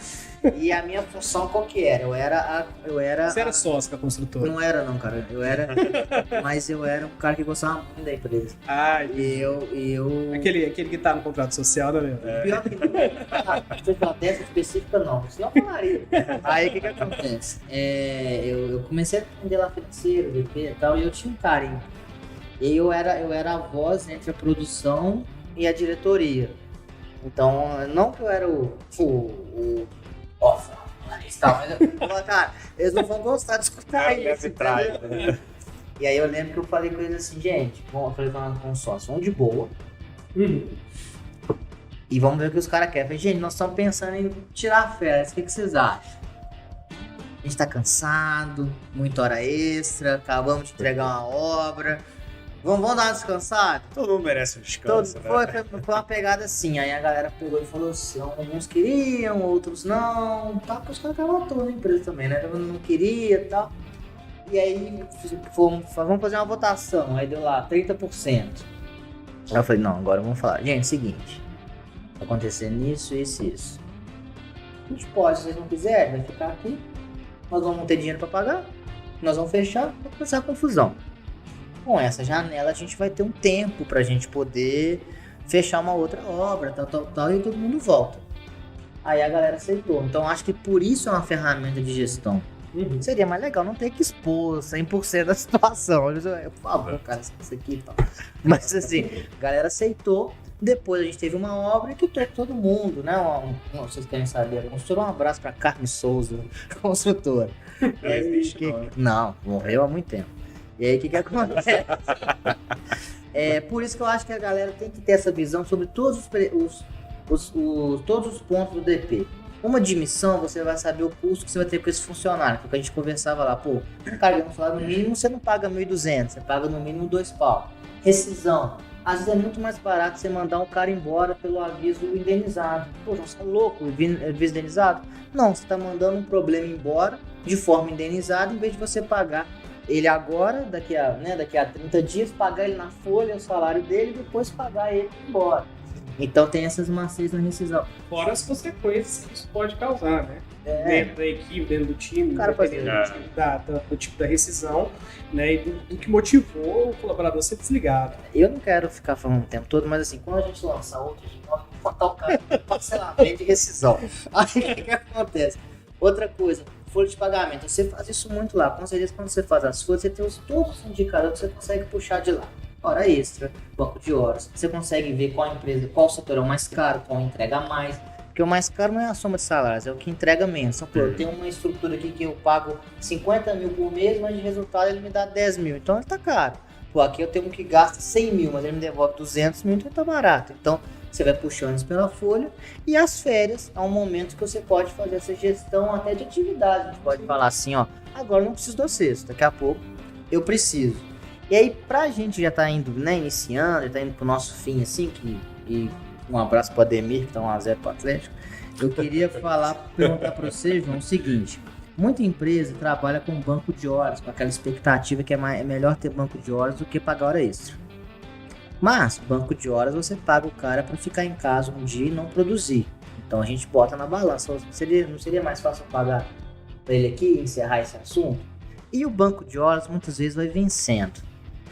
E a minha função qual que era? Eu era Você era sócio com a construtora? Não era não, cara. Mas eu era um cara que gostava muito da empresa. Ah, E eu... aquele que tá no contrato social, né, meu? Pior que não. Dessa específica não. Senão eu falaria. Aí o que acontece? Eu comecei a atender lá financeiro, VP e tal, e eu tinha um carinho. E eu era a voz entre a produção e a diretoria. Então, não que eu era mas cara, eles não vão gostar de escutar isso. Né? E aí eu lembro que eu falei com eles assim, gente, eu falei com o sócio, vamos de boa. E vamos ver o que os caras querem. Eu falei, gente, nós estamos pensando em tirar férias, o que vocês acham? A gente tá cansado, muita hora extra, acabamos de entregar uma obra. Vamos dar uma descansada? Todo mundo merece um descanso, né? Foi uma pegada assim, aí a galera pegou e falou assim, alguns queriam, outros não, tá, porque os caras estavam todos na empresa também, né? Não queria e tal. E aí vamos fazer uma votação, aí deu lá 30%. Aí eu falei, não, agora vamos falar. Gente, seguinte, tá acontecendo isso, isso e isso. A gente pode, se vocês não quiserem, vai ficar aqui, nós vamos ter dinheiro pra pagar, nós vamos fechar, vai começar a confusão. Com essa janela a gente vai ter um tempo pra gente poder fechar uma outra obra, tal, e todo mundo volta. Aí a galera aceitou. Então acho que por isso é uma ferramenta de gestão. Seria mais legal não ter que expor 100% da situação. Por favor, cara, isso aqui e tal. Mas assim, a galera aceitou. Depois a gente teve uma obra que todo mundo, né? Vocês querem saber, a construtora, um abraço pra Carmen Souza, construtora. Não, morreu há muito tempo. E aí, o que acontece? Por isso que eu acho que a galera tem que ter essa visão sobre todos os pontos do DP. Uma admissão, você vai saber o custo que você vai ter com esse funcionário. Porque a gente conversava lá, pô, carregando salário no mínimo, você não paga 1.200, você paga no mínimo 2 pau. Rescisão. Às vezes é muito mais barato você mandar um cara embora pelo aviso indenizado. Pô, você é louco, aviso indenizado? Não, você está mandando um problema embora de forma indenizada, em vez de você pagar ele agora, daqui a 30 dias, pagar ele na folha, o salário dele, e depois pagar ele embora. Então tem essas macias na rescisão. Fora as consequências que isso pode causar, né? Dentro da equipe, dentro do time, do tipo da rescisão, né? E do que motivou o colaborador a ser desligado. Eu não quero ficar falando o tempo todo, mas assim, quando a gente lançar outro, a gente vai botar o cara parcelamento de rescisão. Aí o que acontece? Outra coisa, folha de pagamento. Você faz isso muito lá. Com certeza, quando você faz as folhas, você tem todos os indicadores que você consegue puxar de lá. Hora extra, banco de horas. Você consegue ver qual empresa, qual setor é o mais caro, qual entrega mais. Porque o mais caro não é a soma de salários, é o que entrega menos. Então, pô, eu tenho uma estrutura aqui que eu pago 50 mil por mês, mas de resultado ele me dá 10 mil. Então ele tá caro. Pô, aqui eu tenho um que gasta 100 mil, mas ele me devolve 200 mil, então tá barato. Então você vai puxando isso pela folha. E as férias é um momento que você pode fazer essa gestão até de atividade. A gente pode falar assim, ó, agora eu não preciso do sexto, daqui a pouco eu preciso. E aí, pra gente já tá indo, né, iniciando, já tá indo pro nosso fim, assim, e um abraço pro Ademir, que tá 1-0 pro Atlético, eu queria perguntar pra você, João, o seguinte: muita empresa trabalha com banco de horas, com aquela expectativa que é melhor ter banco de horas do que pagar hora extra. Mas, banco de horas, você paga o cara para ficar em casa um dia e não produzir. Então a gente bota na balança. Não seria mais fácil pagar para ele aqui e encerrar esse assunto? E o banco de horas muitas vezes vai vencendo.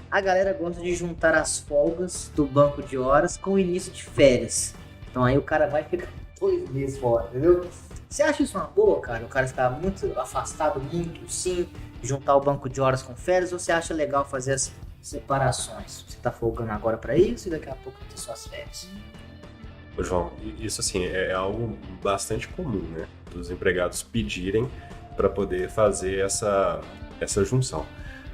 A galera gosta de juntar as folgas do banco de horas com o início de férias. Então aí o cara vai ficar 2 meses fora, entendeu? Você acha isso uma boa, cara? O cara ficar muito afastado, muito sim, juntar o banco de horas com férias? Ou você acha legal fazer as separações? Você tá folgando agora para isso e daqui a pouco tem suas férias. Ô, João, isso assim é algo bastante comum, né? Dos empregados pedirem para poder fazer essa junção.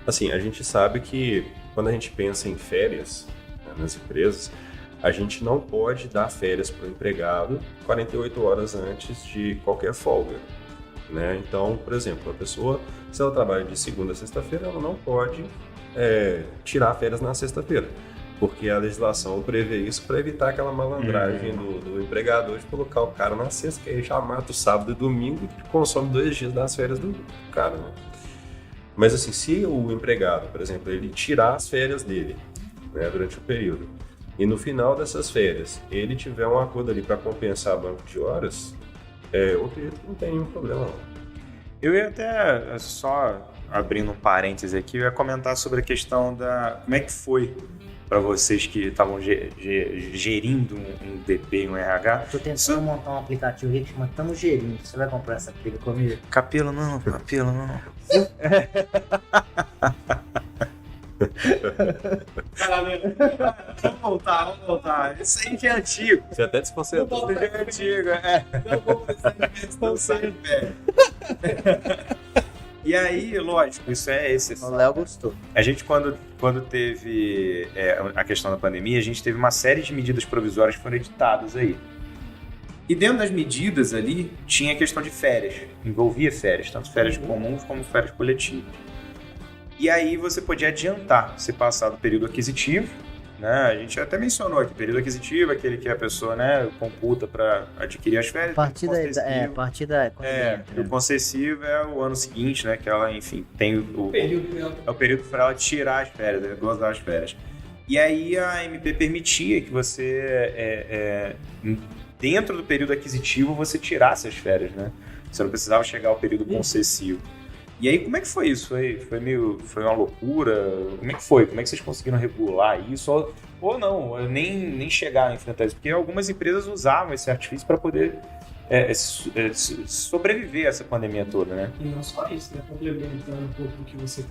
Assim, a gente sabe que quando a gente pensa em férias, né, nas empresas, a gente não pode dar férias para o empregado 48 horas antes de qualquer folga, né? Então, por exemplo, a pessoa, se ela trabalha de segunda a sexta-feira, ela não pode tirar férias na sexta-feira, porque a legislação prevê isso para evitar aquela malandragem do empregador de colocar o cara na sexta, que aí já mata o sábado e domingo e consome 2 dias das férias do cara, né? Mas assim, se o empregado, por exemplo, ele tirar as férias dele, né, durante o período, e no final dessas férias ele tiver um acordo ali para compensar banco de horas, Eu acredito que não tem nenhum problema, não. Eu ia até, só abrindo um parêntese aqui, eu ia comentar sobre a questão da... Como é que foi para vocês que estavam gerindo um DP e um RH? Tô tentando montar um aplicativo aqui que chama Tamo Gerindo. Você vai comprar essa briga comigo? Capelo não. Vamos voltar. Isso aí já é antigo. Você até desconcentrou. Isso já é antigo, Não vou precisar de Não sei, velho. E aí, lógico, isso é O exceção. Léo gostou. A gente, quando teve a questão da pandemia, a gente teve uma série de medidas provisórias que foram editadas aí. E dentro das medidas ali, tinha a questão de férias. Envolvia férias, tanto férias comuns como férias coletivas. E aí você podia adiantar, se passar do período aquisitivo, né? A gente até mencionou aqui, período aquisitivo, aquele que a pessoa, né, computa para adquirir as férias. A partir da o concessivo é o ano seguinte, né? Que ela, enfim, tem o período. período para ela tirar as férias, né, gozar as férias. E aí a MP permitia que você, dentro do período aquisitivo, você tirasse as férias, né? Você não precisava chegar ao período concessivo. E aí, como é que foi isso? Foi uma loucura? Como é que foi? Como é que vocês conseguiram regular isso? Ou não, nem chegaram a enfrentar isso? Porque algumas empresas usavam esse artifício para poder sobreviver a essa pandemia toda, né? E não só isso, né? Complementando um pouco do que você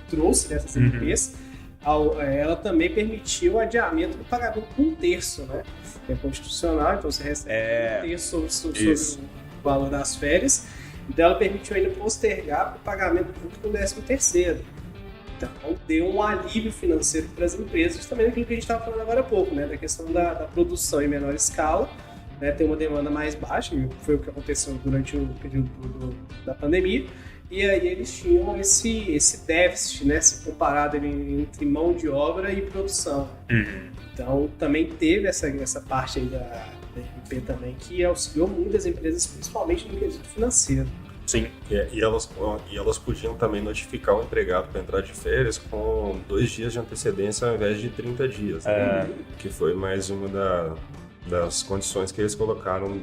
trouxe dessas MPs, ela também permitiu o adiamento do pagamento por 1/3, né? É constitucional, então você recebe 1/3 sobre o valor das férias. Então ela permitiu ainda postergar o pagamento junto com o 13º. Então deu um alívio financeiro para as empresas, também daquilo que a gente estava falando agora há pouco, né? Da questão da produção em menor escala, né? Tem uma demanda mais baixa, foi o que aconteceu durante o período da pandemia, e aí eles tinham esse déficit, né? Se comparado entre mão de obra e produção. Então também teve essa parte aí da MP também, que auxiliou muitas empresas, principalmente no quesito financeiro. Sim. E elas podiam também notificar o empregado para entrar de férias com 2 dias de antecedência ao invés de 30 dias. Né? Que foi mais uma das condições que eles colocaram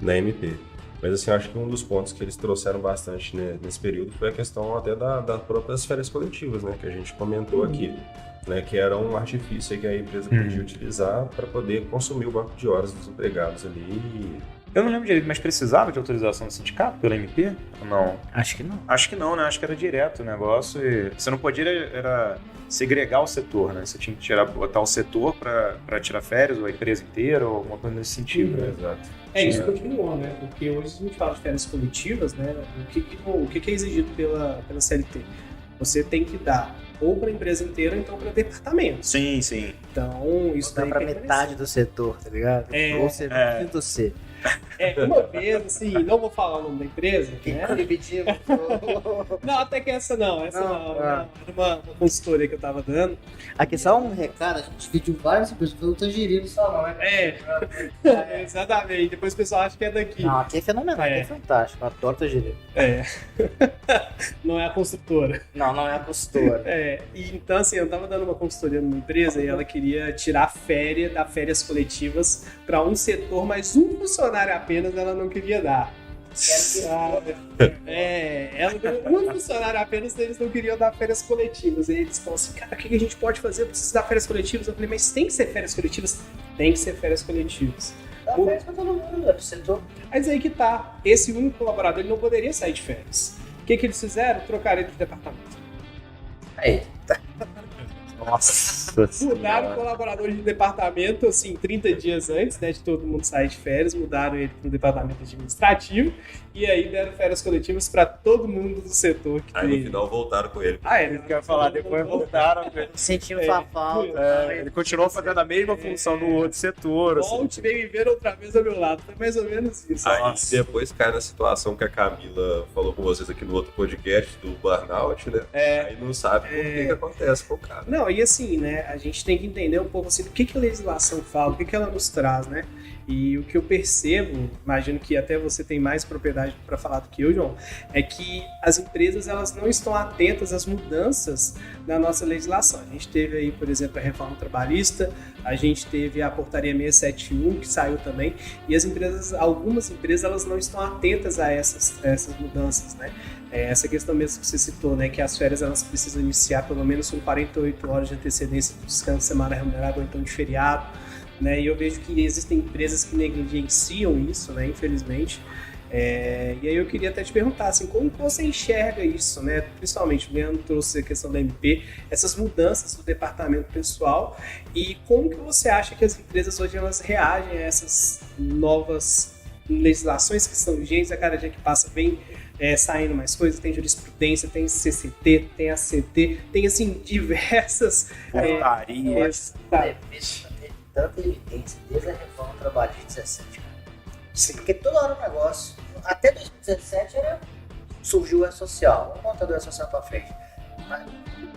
na MP. Mas assim, acho que um dos pontos que eles trouxeram bastante, né, nesse período foi a questão até das próprias férias coletivas, né, que a gente comentou aqui. Né, que era um artifício que a empresa podia utilizar para poder consumir o banco de horas dos empregados ali. Eu não lembro direito, mas precisava de autorização do sindicato pela MP? Ou não? Acho que não. Acho que não, né? Acho que era direto o negócio. E você não podia era segregar o setor, né? Você tinha que botar o setor para tirar férias, ou a empresa inteira, ou alguma coisa nesse sentido. Né? Exato. Isso continuou, né? Porque hoje a gente fala de férias coletivas, né? O que é exigido pela CLT? Você tem que dar ou para a empresa inteira, ou então para departamento. Sim, sim. Então, isso dá para metade do setor, tá ligado? Ou você do C. Uma vez, assim, não vou falar o nome da empresa, né? Não, até que essa não. Era uma consultoria que eu tava dando. Aqui só um recado, a gente dividiu várias empresas, eu tô gerindo só não, né? Exatamente. Depois o pessoal acha que é daqui. Não, aqui é fenomenal, aqui é fantástico, eu adoro tô gerindo. Não é a construtora. Não é a consultora. E, então assim, eu tava dando uma consultoria numa empresa e ela queria tirar férias coletivas para um setor, mas um funcionário apenas ela não queria dar. Um funcionário apenas, eles não queriam dar férias coletivas. E eles falaram assim, cara, o que a gente pode fazer? Eu preciso dar férias coletivas. Eu falei, mas tem que ser férias coletivas? Tem que ser férias coletivas. Dá férias pra todo mundo, né? Setor. Mas aí que tá, esse único colaborador, ele não poderia sair de férias. O que eles fizeram? Trocaram ele de departamento. Aí. Nossa. Mudaram o colaborador de departamento, assim, 30 dias antes, né, de todo mundo sair de férias, mudaram ele para o departamento administrativo e aí deram férias coletivas para todo mundo do setor. Aí no final voltaram com ele. Ele quer falar, depois voltaram. Sentiu sua falta. Ele continuou fazendo a mesma função no outro setor. Volte, vem me ver outra vez ao meu lado. Foi mais ou menos isso. Aí depois cai na situação que a Camila falou com vocês aqui no outro podcast do burnout, né? Aí não sabe por que acontece com o cara. Não, e aí assim, né, a gente tem que entender um pouco assim, do que a legislação fala, o que ela nos traz, né? E o que eu percebo, imagino que até você tem mais propriedade para falar do que eu, João, é que as empresas elas não estão atentas às mudanças na nossa legislação. A gente teve aí, por exemplo, a reforma trabalhista, a gente teve a portaria 671 que saiu também, e as empresas, algumas empresas, elas não estão atentas a essas mudanças, né? Essa questão mesmo que você citou, né, que as férias elas precisam iniciar pelo menos com 48 horas de antecedência do descanso de semana remunerado ou então de feriado, né, e eu vejo que existem empresas que negligenciam isso, né, infelizmente. E aí eu queria até te perguntar, assim, como que você enxerga isso, né, principalmente, o Leandro trouxe a questão da MP, essas mudanças do departamento pessoal, e como que você acha que as empresas hoje elas reagem a essas novas legislações que são vigentes, a cada dia que passa vem saindo mais coisas, tem jurisprudência, tem CCT, tem ACT, tem assim diversas portarias. Teve tanta evidência desde a reforma trabalhista de 17, cara. Sim. Porque toda hora o negócio, até 2017 surgiu o E-Social, vamos contar do E-Social para frente. Mas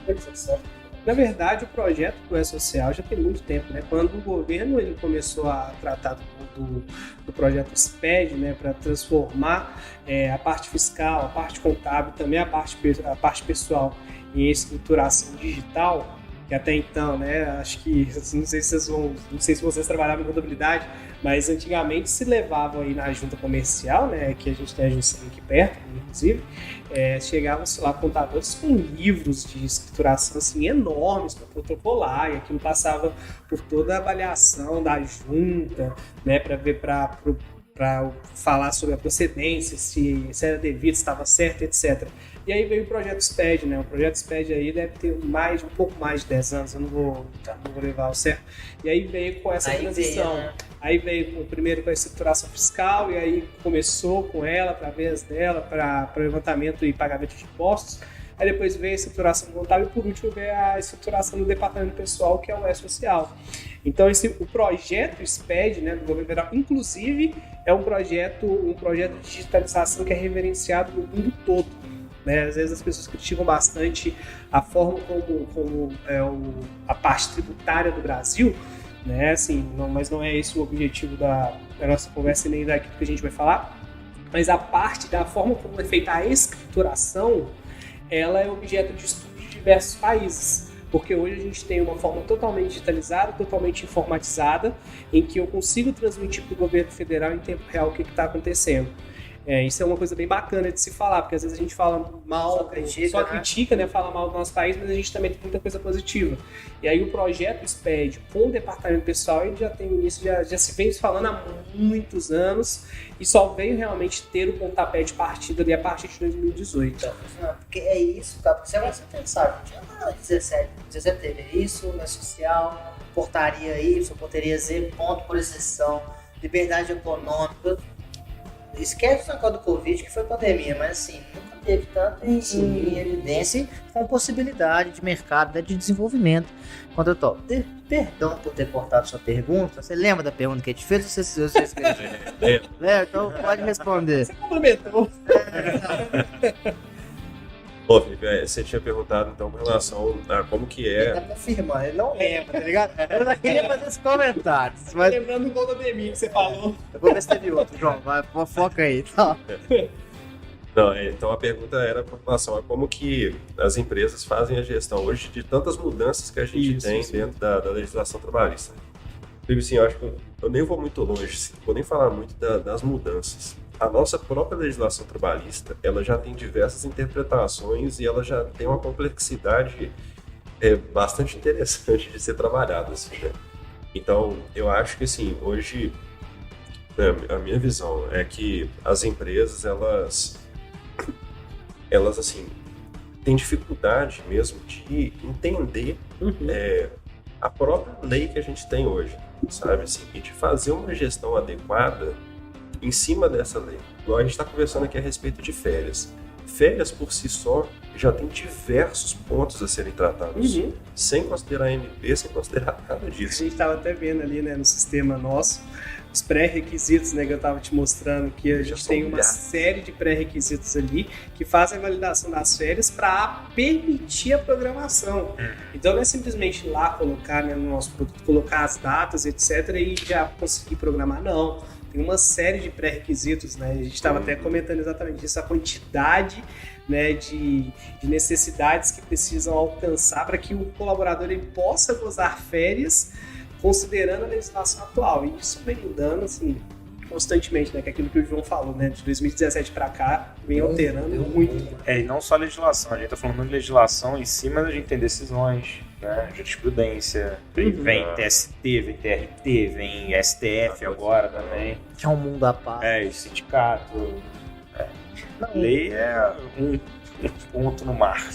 2017. Na verdade, o projeto do E-Social já tem muito tempo, né? Quando o governo ele começou a tratar do projeto SPED, né, para transformar a parte fiscal, a parte contábil, também a parte pessoal em escrituração digital, que até então, né, acho que, não sei se vocês trabalhavam em contabilidade, mas antigamente se levava aí na junta comercial, né, que a gente tem a junção aqui perto, inclusive, chegavam-se lá contadores com livros de escrituração assim, enormes para protocolar, e aquilo passava por toda a avaliação da junta, né, para falar sobre a procedência, se era devido, se estava certo, etc. E aí veio o projeto SPED, né? O projeto SPED aí deve ter um pouco mais de 10 anos, eu não vou levar ao certo. E aí veio com essa transição. Aí veio primeiro com a estruturação fiscal, e aí começou com ela, através dela, para levantamento e pagamento de impostos. Aí depois veio a estruturação contábil e por último veio a estruturação do departamento pessoal, que é o E-Social. Então o projeto SPED, né, do governo federal, inclusive é um projeto de digitalização que é reverenciado no mundo todo. Né? Às vezes as pessoas criticam bastante a forma como a parte tributária do Brasil, né? Assim, mas não é esse o objetivo da nossa conversa nem daquilo que a gente vai falar, mas a parte da forma como é feita a escrituração, ela é objeto de estudo de diversos países, porque hoje a gente tem uma forma totalmente digitalizada, totalmente informatizada, em que eu consigo transmitir para o governo federal em tempo real o que está acontecendo. Isso é uma coisa bem bacana de se falar, porque às vezes a gente fala mal, só critica, né? Fala mal do nosso país, mas a gente também tem muita coisa positiva. E aí o projeto SPED com o departamento pessoal, ele já tem início, já se vem falando há muitos anos, e só veio realmente ter o pontapé de partida ali a partir de 2018. Então, porque é isso, cara, porque você vai pensar, gente, 17 teve isso, no social, portaria Y, portaria Z, ponto por exceção, liberdade econômica. Esquece o negócio do Covid, que foi pandemia, mas assim, nunca teve tanto em evidência com possibilidade de mercado, de desenvolvimento. Quando eu tô, perdão por ter cortado sua pergunta, você lembra da pergunta que a gente fez? Você esqueceu? Então pode responder. Você complementou. Pô, Felipe, você tinha perguntado então com relação a como que é. Ele tá confirmando, ele não lembra, tá ligado? Eu não queria fazer esse comentário. Mas... Lembrando o gol da Demi que você falou. Eu vou ver se teve outro, João. Vai, foca aí. Tá. Não, então a pergunta era com relação a como que as empresas fazem a gestão hoje de tantas mudanças que a gente tem dentro da legislação trabalhista. Felipe, assim, eu acho que eu nem vou muito longe, vou nem falar muito das mudanças. A nossa própria legislação trabalhista, ela já tem diversas interpretações e ela já tem uma complexidade bastante interessante de ser trabalhada, assim, né? Então, eu acho que, assim, hoje, a minha visão é que as empresas, elas assim, têm dificuldade mesmo de entender a própria lei que a gente tem hoje, sabe, assim, e de fazer uma gestão adequada em cima dessa lei. Igual a gente está conversando aqui a respeito de férias. férias por si só já tem diversos pontos a serem tratados, sem considerar MP, sem considerar nada A disso. gente estava até vendo ali, né, no sistema nosso, os pré-requisitos, né, que eu estava te mostrando, que a gente tem uma série de pré-requisitos ali que fazem a validação das férias para permitir a programação. Então não é simplesmente ir lá colocar, né, no nosso produto, colocar as datas, etc, e já conseguir programar, não. Tem uma série de pré-requisitos, né, a gente estava até comentando exatamente isso, a quantidade, né, de necessidades que precisam alcançar para que o colaborador ele possa gozar férias considerando a legislação atual. E isso vem mudando assim, constantemente, né? Que é aquilo que o João falou, né? De 2017 para cá, vem alterando muito. E não só a legislação, a gente está falando de legislação em si, mas a gente tem decisões, né? Jurisprudência, vem TST, vem TRT, vem STF agora também. Que é um mundo à parte. E sindicato. Lei é um ponto no mar.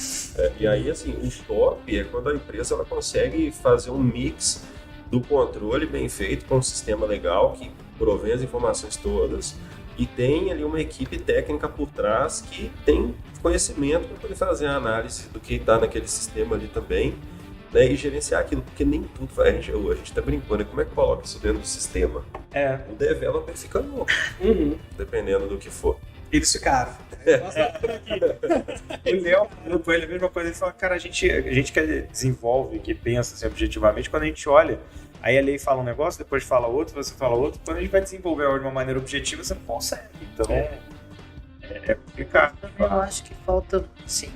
E aí, assim, o top é quando a empresa ela consegue fazer um mix do controle bem feito com um sistema legal que provém as informações todas e tem ali uma equipe técnica por trás que tem conhecimento para poder fazer a análise do que está naquele sistema ali também, né, e gerenciar aquilo, porque nem tudo vai. A gente tá brincando, como é que coloca isso dentro do sistema? O developer fica louco, dependendo do que for. Eles ficaram. O Léo falou com ele a mesma coisa. Ele falou, cara, a gente que desenvolve, que pensa assim, objetivamente, quando a gente olha, aí a lei fala um negócio, depois fala outro, você fala outro, quando a gente vai desenvolver algo de uma maneira objetiva, você não consegue. Então, é complicado. Eu acho que falta, sim,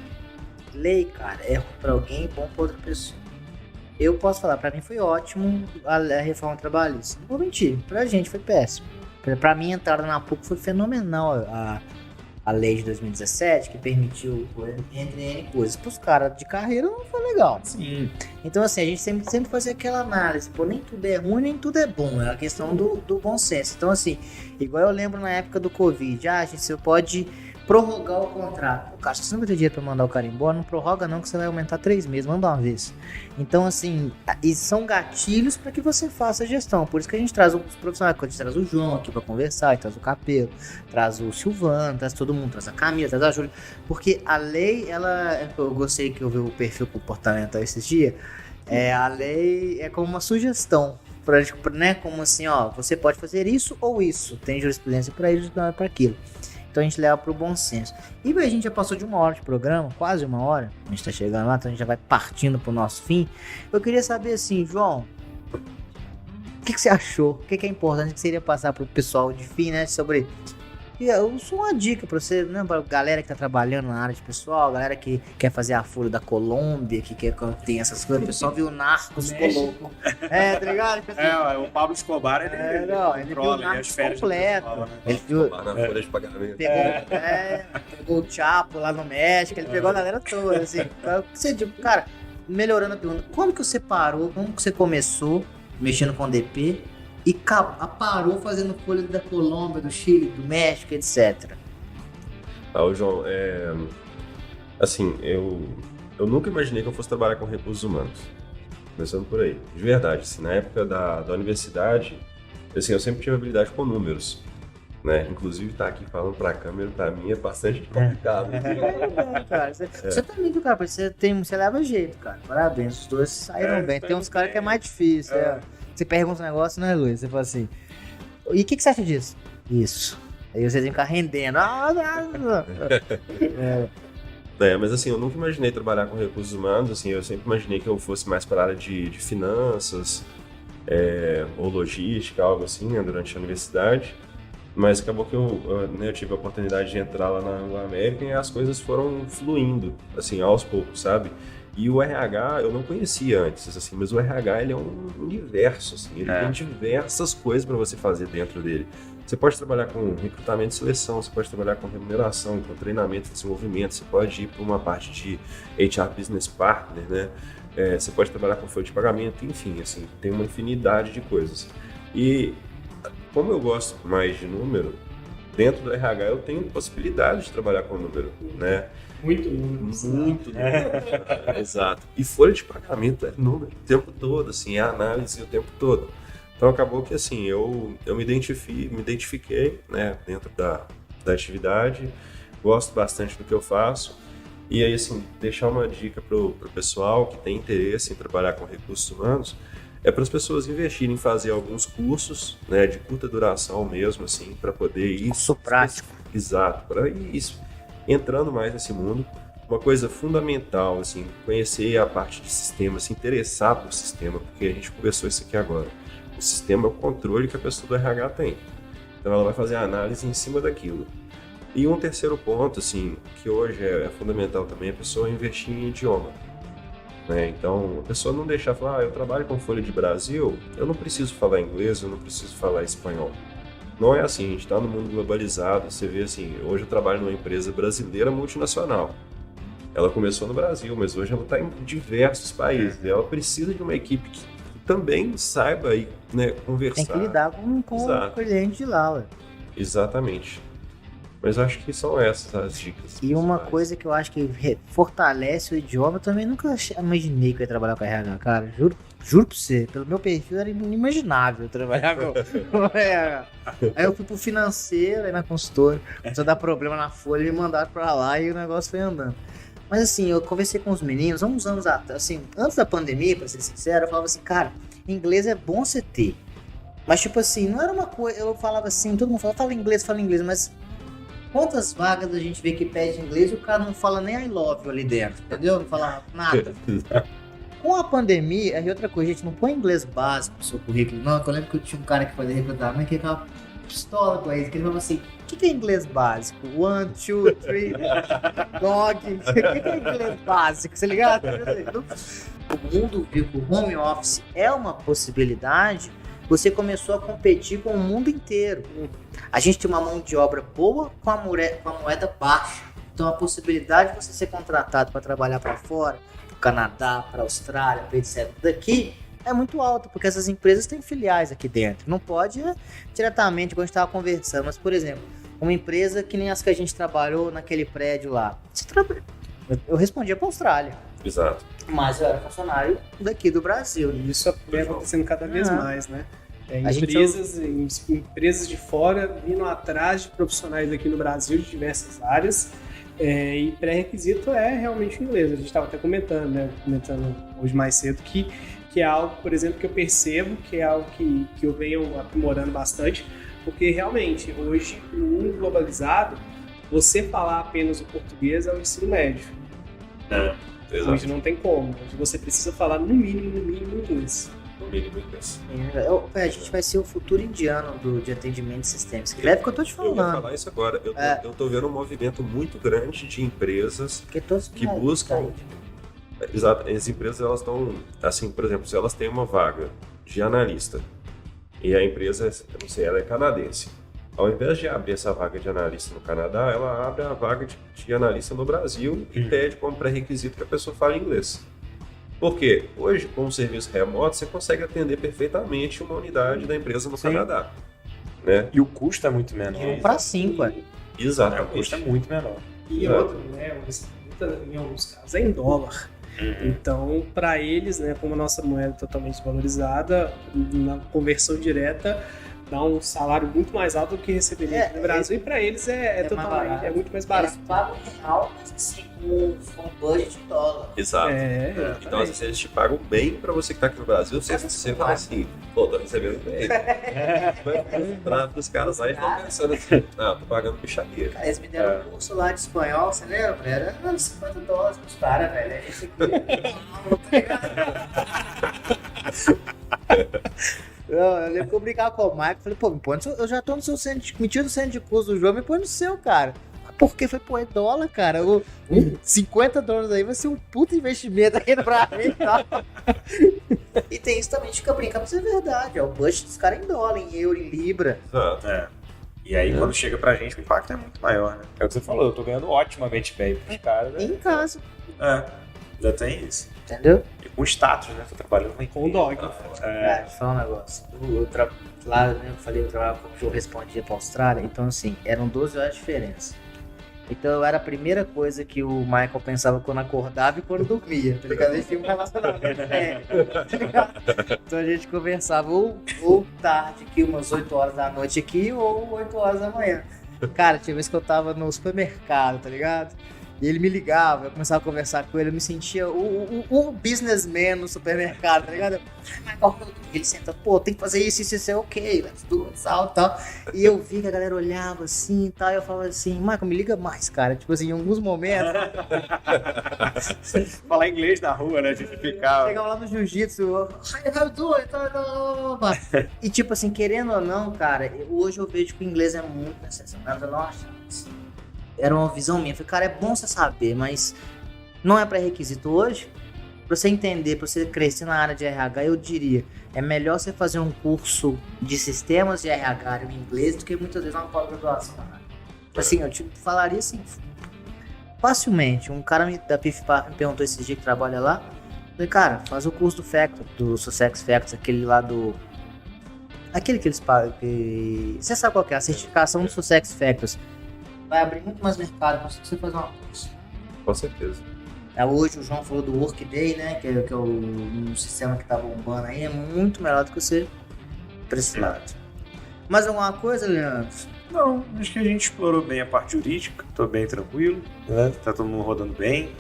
lei, cara, é pra alguém e bom pra outra pessoa. Eu posso falar, pra mim foi ótimo a reforma trabalhista. Não vou mentir, pra gente foi péssimo. Pra mim, a entrada na PUC foi fenomenal. A lei de 2017, que permitiu, entre N coisas, pros caras de carreira não foi legal. Sim. Então, assim, a gente sempre fazia aquela análise. Pô, nem tudo é ruim, nem tudo é bom. É a questão do bom senso. Então, assim, igual eu lembro na época do Covid. Você pode prorrogar o contrato. Cara, se você não vai ter dinheiro pra mandar o cara embora, não prorroga não, que você vai aumentar 3 meses, manda uma vez. Então, assim, e são gatilhos para que você faça a gestão. Por isso que a gente traz os profissionais, a gente traz o João aqui para conversar, traz o Capelo, traz o Silvano, traz todo mundo, traz a Camila, traz a Júlia. Porque a lei, eu gostei que eu vi o perfil comportamental esses dias, a lei é como uma sugestão. Né? Como assim, você pode fazer isso ou isso. Tem jurisprudência para isso, não é para aquilo. Então a gente leva pro bom senso. E a gente já passou de 1 hora de programa, quase 1 hora. A gente tá chegando lá, então a gente já vai partindo pro nosso fim. Eu queria saber assim, João, o que você achou? O que é importante que seria passar pro pessoal de fim, né? Sobre. Eu sou uma dica pra você, né? Pra galera que tá trabalhando na área de pessoal, galera que quer fazer a folha da Colômbia, que quer tem essas coisas. O pessoal viu o Narcos, ficou louco. Tá ligado? O Pablo Escobar, ele viu o Narcos completo. Ele viu na folha de pagamento. Pegou o Chapo lá no México, ele pegou a galera toda, assim. Você, cara, melhorando a pergunta, como que você parou, como que você começou mexendo com DP e parou fazendo folha da Colômbia, do Chile, do México, etc. João, assim, eu nunca imaginei que eu fosse trabalhar com recursos humanos. Começando por aí. De verdade, assim, na época da universidade, assim, eu sempre tive habilidade com números, né? Inclusive, estar aqui falando pra câmera, pra mim, é bastante complicado. Cara, você também, cara, você leva jeito, cara. Parabéns, os dois saíram bem. Tem uns caras que é mais difícil, Você pergunta um negócio, né, Luiz? Você fala assim, e o que você acha disso? Isso. Aí você tem que ficar rendendo. Mas assim, eu nunca imaginei trabalhar com recursos humanos, assim, eu sempre imaginei que eu fosse mais para a área de finanças, ou logística, algo assim, né, durante a universidade. Mas acabou que eu tive a oportunidade de entrar lá na Anglo-American e as coisas foram fluindo, assim, aos poucos, sabe? E o RH eu não conhecia antes, assim, mas o RH ele é um universo, assim, ele tem diversas coisas para você fazer dentro dele. Você pode trabalhar com recrutamento e seleção, você pode trabalhar com remuneração, com treinamento e desenvolvimento, você pode ir para uma parte de HR Business Partner, né? Você pode trabalhar com folha de pagamento, enfim, assim, tem uma infinidade de coisas. E como eu gosto mais de número, dentro do RH eu tenho possibilidade de trabalhar com número, né? Muito número. Exato. E folha de pagamento é número o tempo todo, assim, é análise o tempo todo. Então acabou que assim, eu me identifiquei, né, dentro da atividade, gosto bastante do que eu faço. E aí, assim, deixar uma dica pro pessoal que tem interesse em trabalhar com recursos humanos, é para as pessoas investirem em fazer alguns cursos, né, de curta duração mesmo, assim, para poder ir... Curso prático. Exato, para ir entrando mais nesse mundo. Uma coisa fundamental, assim, conhecer a parte de sistema, se interessar por sistema, porque a gente conversou isso aqui agora. O sistema é o controle que a pessoa do RH tem. Então ela vai fazer a análise em cima daquilo. E um terceiro ponto, assim, que hoje é fundamental também, é a pessoa investir em idioma. Né? Então, a pessoa não deixar falar, eu trabalho com Folha de Brasil, eu não preciso falar inglês, eu não preciso falar espanhol. Não é assim, a gente está no mundo globalizado, você vê assim, hoje eu trabalho numa empresa brasileira multinacional. Ela começou no Brasil, mas hoje ela está em diversos países. Ela precisa de uma equipe que também saiba aí, né, conversar. Tem que lidar com o cliente de lá, ué. Exatamente. Mas acho que são essas as dicas. E uma coisa que eu acho que fortalece o idioma, eu também nunca imaginei que eu ia trabalhar com RH, cara. Juro pra você, pelo meu perfil era inimaginável trabalhar com RH. Aí eu fui pro financeiro, aí na consultora, começou a dar problema na folha e me mandaram pra lá e o negócio foi andando. Mas assim, eu conversei com os meninos há uns anos atrás, assim, antes da pandemia, pra ser sincero, eu falava assim, cara, inglês é bom você ter. Mas tipo assim, não era uma coisa, eu falava assim, todo mundo falava, fala inglês, mas quantas vagas a gente vê que pede inglês e o cara não fala nem I love you ali dentro, entendeu? Não fala nada. Com a pandemia, aí outra coisa, gente, não põe inglês básico no seu currículo, não. Eu lembro que eu tinha um cara que fazia recrutamento que ficava pistola com isso, que ele falava assim, o que é inglês básico? 1, 2, 3, dog. O que é inglês básico? Você ligado? O mundo viu que o home office é uma possibilidade, você começou a competir com o mundo inteiro. A gente tem uma mão de obra boa com a moeda baixa. Então a possibilidade de você ser contratado para trabalhar para fora, para o Canadá, para a Austrália, para etc. daqui, é muito alta, porque essas empresas têm filiais aqui dentro. Não pode diretamente, como a gente estava conversando, mas, por exemplo, uma empresa que nem as que a gente trabalhou naquele prédio lá. Eu respondia para a Austrália. Exato. Mas eu era funcionário daqui do Brasil. E isso vem acontecendo cada vez mais, né? Empresas de fora vindo atrás de profissionais aqui no Brasil de diversas áreas. E pré-requisito é realmente o inglês. A gente estava até comentando hoje mais cedo que é algo, por exemplo, que eu percebo, que é algo que eu venho aprimorando bastante, porque realmente, hoje, no mundo globalizado, você falar apenas o português é o ensino médio. Hoje não tem como. Hoje você precisa falar no mínimo inglês. A gente vai ser o futuro indiano de atendimento de sistemas. Que leve que eu tô te falando. Eu ia falar isso agora. Eu tô vendo um movimento muito grande de empresas que buscam... Exato. As empresas, elas estão... Assim, por exemplo, se elas têm uma vaga de analista e a empresa, eu não sei, ela é canadense. Ao invés de abrir essa vaga de analista no Canadá, ela abre a vaga de analista no Brasil e pede como pré-requisito que a pessoa fale inglês. Porque hoje, com o serviço remoto, você consegue atender perfeitamente uma unidade da empresa no Canadá. Né? E o custo é muito menor. 1 para 5, Exatamente. O custo é muito menor. E outro, né? Em alguns casos é em dólar. Então, para eles, né, como a nossa moeda é totalmente desvalorizada, na conversão direta dá um salário muito mais alto do que receberia aqui no Brasil. E para eles é totalmente, é muito mais barato. Eles pagam real, mas assim, com budget de dólar. Exato. Então, às vezes, eles te pagam bem pra você que tá aqui no Brasil. Você fala assim, pô, tô recebendo bem. Vai os caras lá e estão pensando assim, tô pagando picharia. Cara, eles me deram um curso lá de espanhol, você lembra? Era $50 pros caras, velho. É isso aqui. Eu lembro que eu brincava com o Mike, falei, pô, eu já tô no seu centro, me tira do centro de curso do jogo, me põe no seu, cara. Porque foi, pô, é dólar, cara. $50 aí vai ser um puta investimento aqui pra mim e tal. E tem isso também, fica brincando, mas é verdade. O budget dos caras em dólar, em euro, em libra. E aí, quando chega pra gente, o impacto é muito maior, né? É o que você falou, eu tô ganhando otimamente bem pros caras. Em casa. Já tem isso. Entendeu? E com status, né? Tô trabalhando com o dog. Deixa eu falar um negócio. Lá, né, eu falei, eu trabalhava como eu respondia pra Austrália, então assim, eram 12 horas de diferença. Então era a primeira coisa que o Michael pensava quando acordava e quando dormia, tá ligado? A gente tinha um relacionamento sério, tá ligado? Então a gente conversava ou tarde aqui, umas 8 horas da noite aqui, ou 8 horas da manhã. Cara, tinha vez que eu tava no supermercado, tá ligado? E ele me ligava, eu começava a conversar com ele, eu me sentia o businessman no supermercado, tá ligado? Mas qual que é o truque? Ele senta, pô, tem que fazer isso é ok, let's do it, tal. E eu vi que a galera olhava assim e tal, e eu falava assim, Michael, me liga mais, cara. Tipo assim, em alguns momentos. Falar inglês na rua, né? Justificava. Chegava lá no jiu-jitsu, how you doing? E tipo assim, querendo ou não, cara, hoje eu vejo que o inglês é muito necessário. Nossa, era uma visão minha. Eu falei, cara, é bom você saber, mas não é pré-requisito hoje. Pra você entender, pra você crescer na área de RH, eu diria, é melhor você fazer um curso de sistemas de RH em inglês do que muitas vezes uma pós-graduação. Assim, eu te falaria assim, facilmente. Um cara da PIF Park me perguntou esse dia que trabalha lá. Eu falei, cara, faz o curso do Factor, do Sussex Factors, aquele lá do... Aquele que eles pagam, que... Você sabe qual que é? A certificação do Sussex Factors. Vai abrir muito mais mercado, mas se você fazer uma coisa. Com certeza. Hoje o João falou do Workday, né? Que é um sistema que tá bombando aí. É muito melhor do que você pra esse lado. Mais alguma coisa, Leandro? Não, acho que a gente explorou bem a parte jurídica. Tô bem tranquilo, né? Tá todo mundo rodando bem.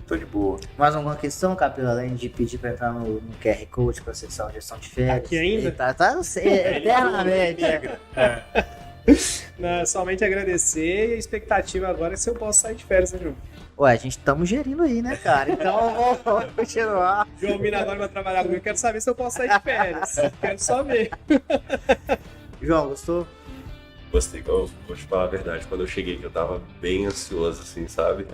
Tô de boa. Mais alguma questão, Capelo? Além de pedir pra entrar no QR Code pra acessar a gestão de férias? Aqui ainda? Tá eternamente. Não, somente agradecer e a expectativa agora é se eu posso sair de férias, né, João? Ué, a gente estamos gerindo aí, né, cara? Então vamos continuar. João Mina agora vai trabalhar comigo, eu quero saber se eu posso sair de férias. Quero só ver. João, gostou? Gostei, eu vou te falar a verdade. Quando eu cheguei aqui, eu tava bem ansioso, assim, sabe?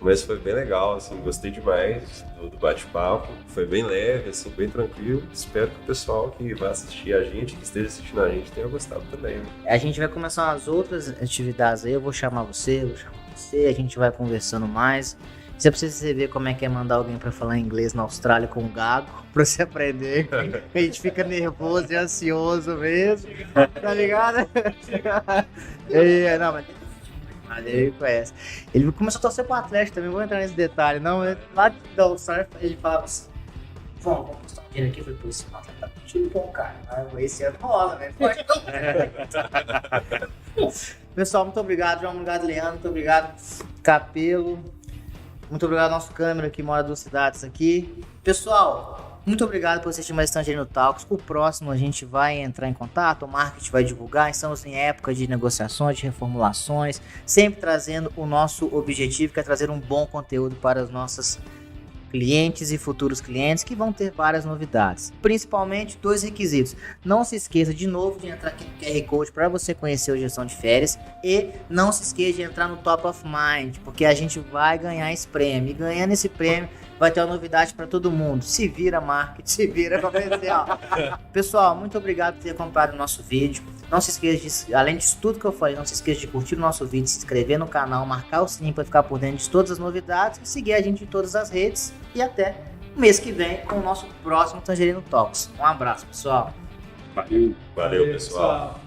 Mas foi bem legal, assim, gostei demais do bate-papo. Foi bem leve, assim, bem tranquilo. Espero que o pessoal que vai assistir a gente, que esteja assistindo a gente, tenha gostado também. Né? A gente vai começar umas outras atividades aí. Eu vou chamar você, a gente vai conversando mais. Você precisa ver como é que é mandar alguém pra falar inglês na Austrália com um gago, pra você aprender. A gente fica nervoso e ansioso mesmo, tá ligado? Não, mas ele conhece. Ele começou a torcer pro Atlético também, vou entrar nesse detalhe. Não, lá da Austrália ele falava assim, vamos postar um dinheiro aqui. Eu falei, pô, esse Atlético tá muito bom, cara. Esse ano rola, né? Pessoal, muito obrigado, João, muito obrigado, Leandro, muito obrigado, Capelo. Muito obrigado ao nosso câmera que mora em 2 cidades aqui. Pessoal, muito obrigado por assistir mais Tangerino Talks. O próximo a gente vai entrar em contato, o marketing vai divulgar. Estamos em época de negociações, de reformulações, sempre trazendo o nosso objetivo, que é trazer um bom conteúdo para os nossos clientes e futuros clientes, que vão ter várias novidades. Principalmente 2 requisitos. Não se esqueça de novo de entrar aqui no QR Code para você conhecer o Gestão de Férias, e não se esqueça de entrar no Top of Mind, porque a gente vai ganhar esse prêmio, e ganhando esse prêmio vai ter uma novidade para todo mundo. Se vira marketing, se vira comercial. Pessoal, muito obrigado por ter comprado o nosso vídeo. Não se esqueça de, além disso tudo que eu falei, não se esqueça de curtir o nosso vídeo, se inscrever no canal, marcar o sininho para ficar por dentro de todas as novidades e seguir a gente em todas as redes. E até o mês que vem com o nosso próximo Tangerino Talks. Um abraço, pessoal. Valeu, pessoal.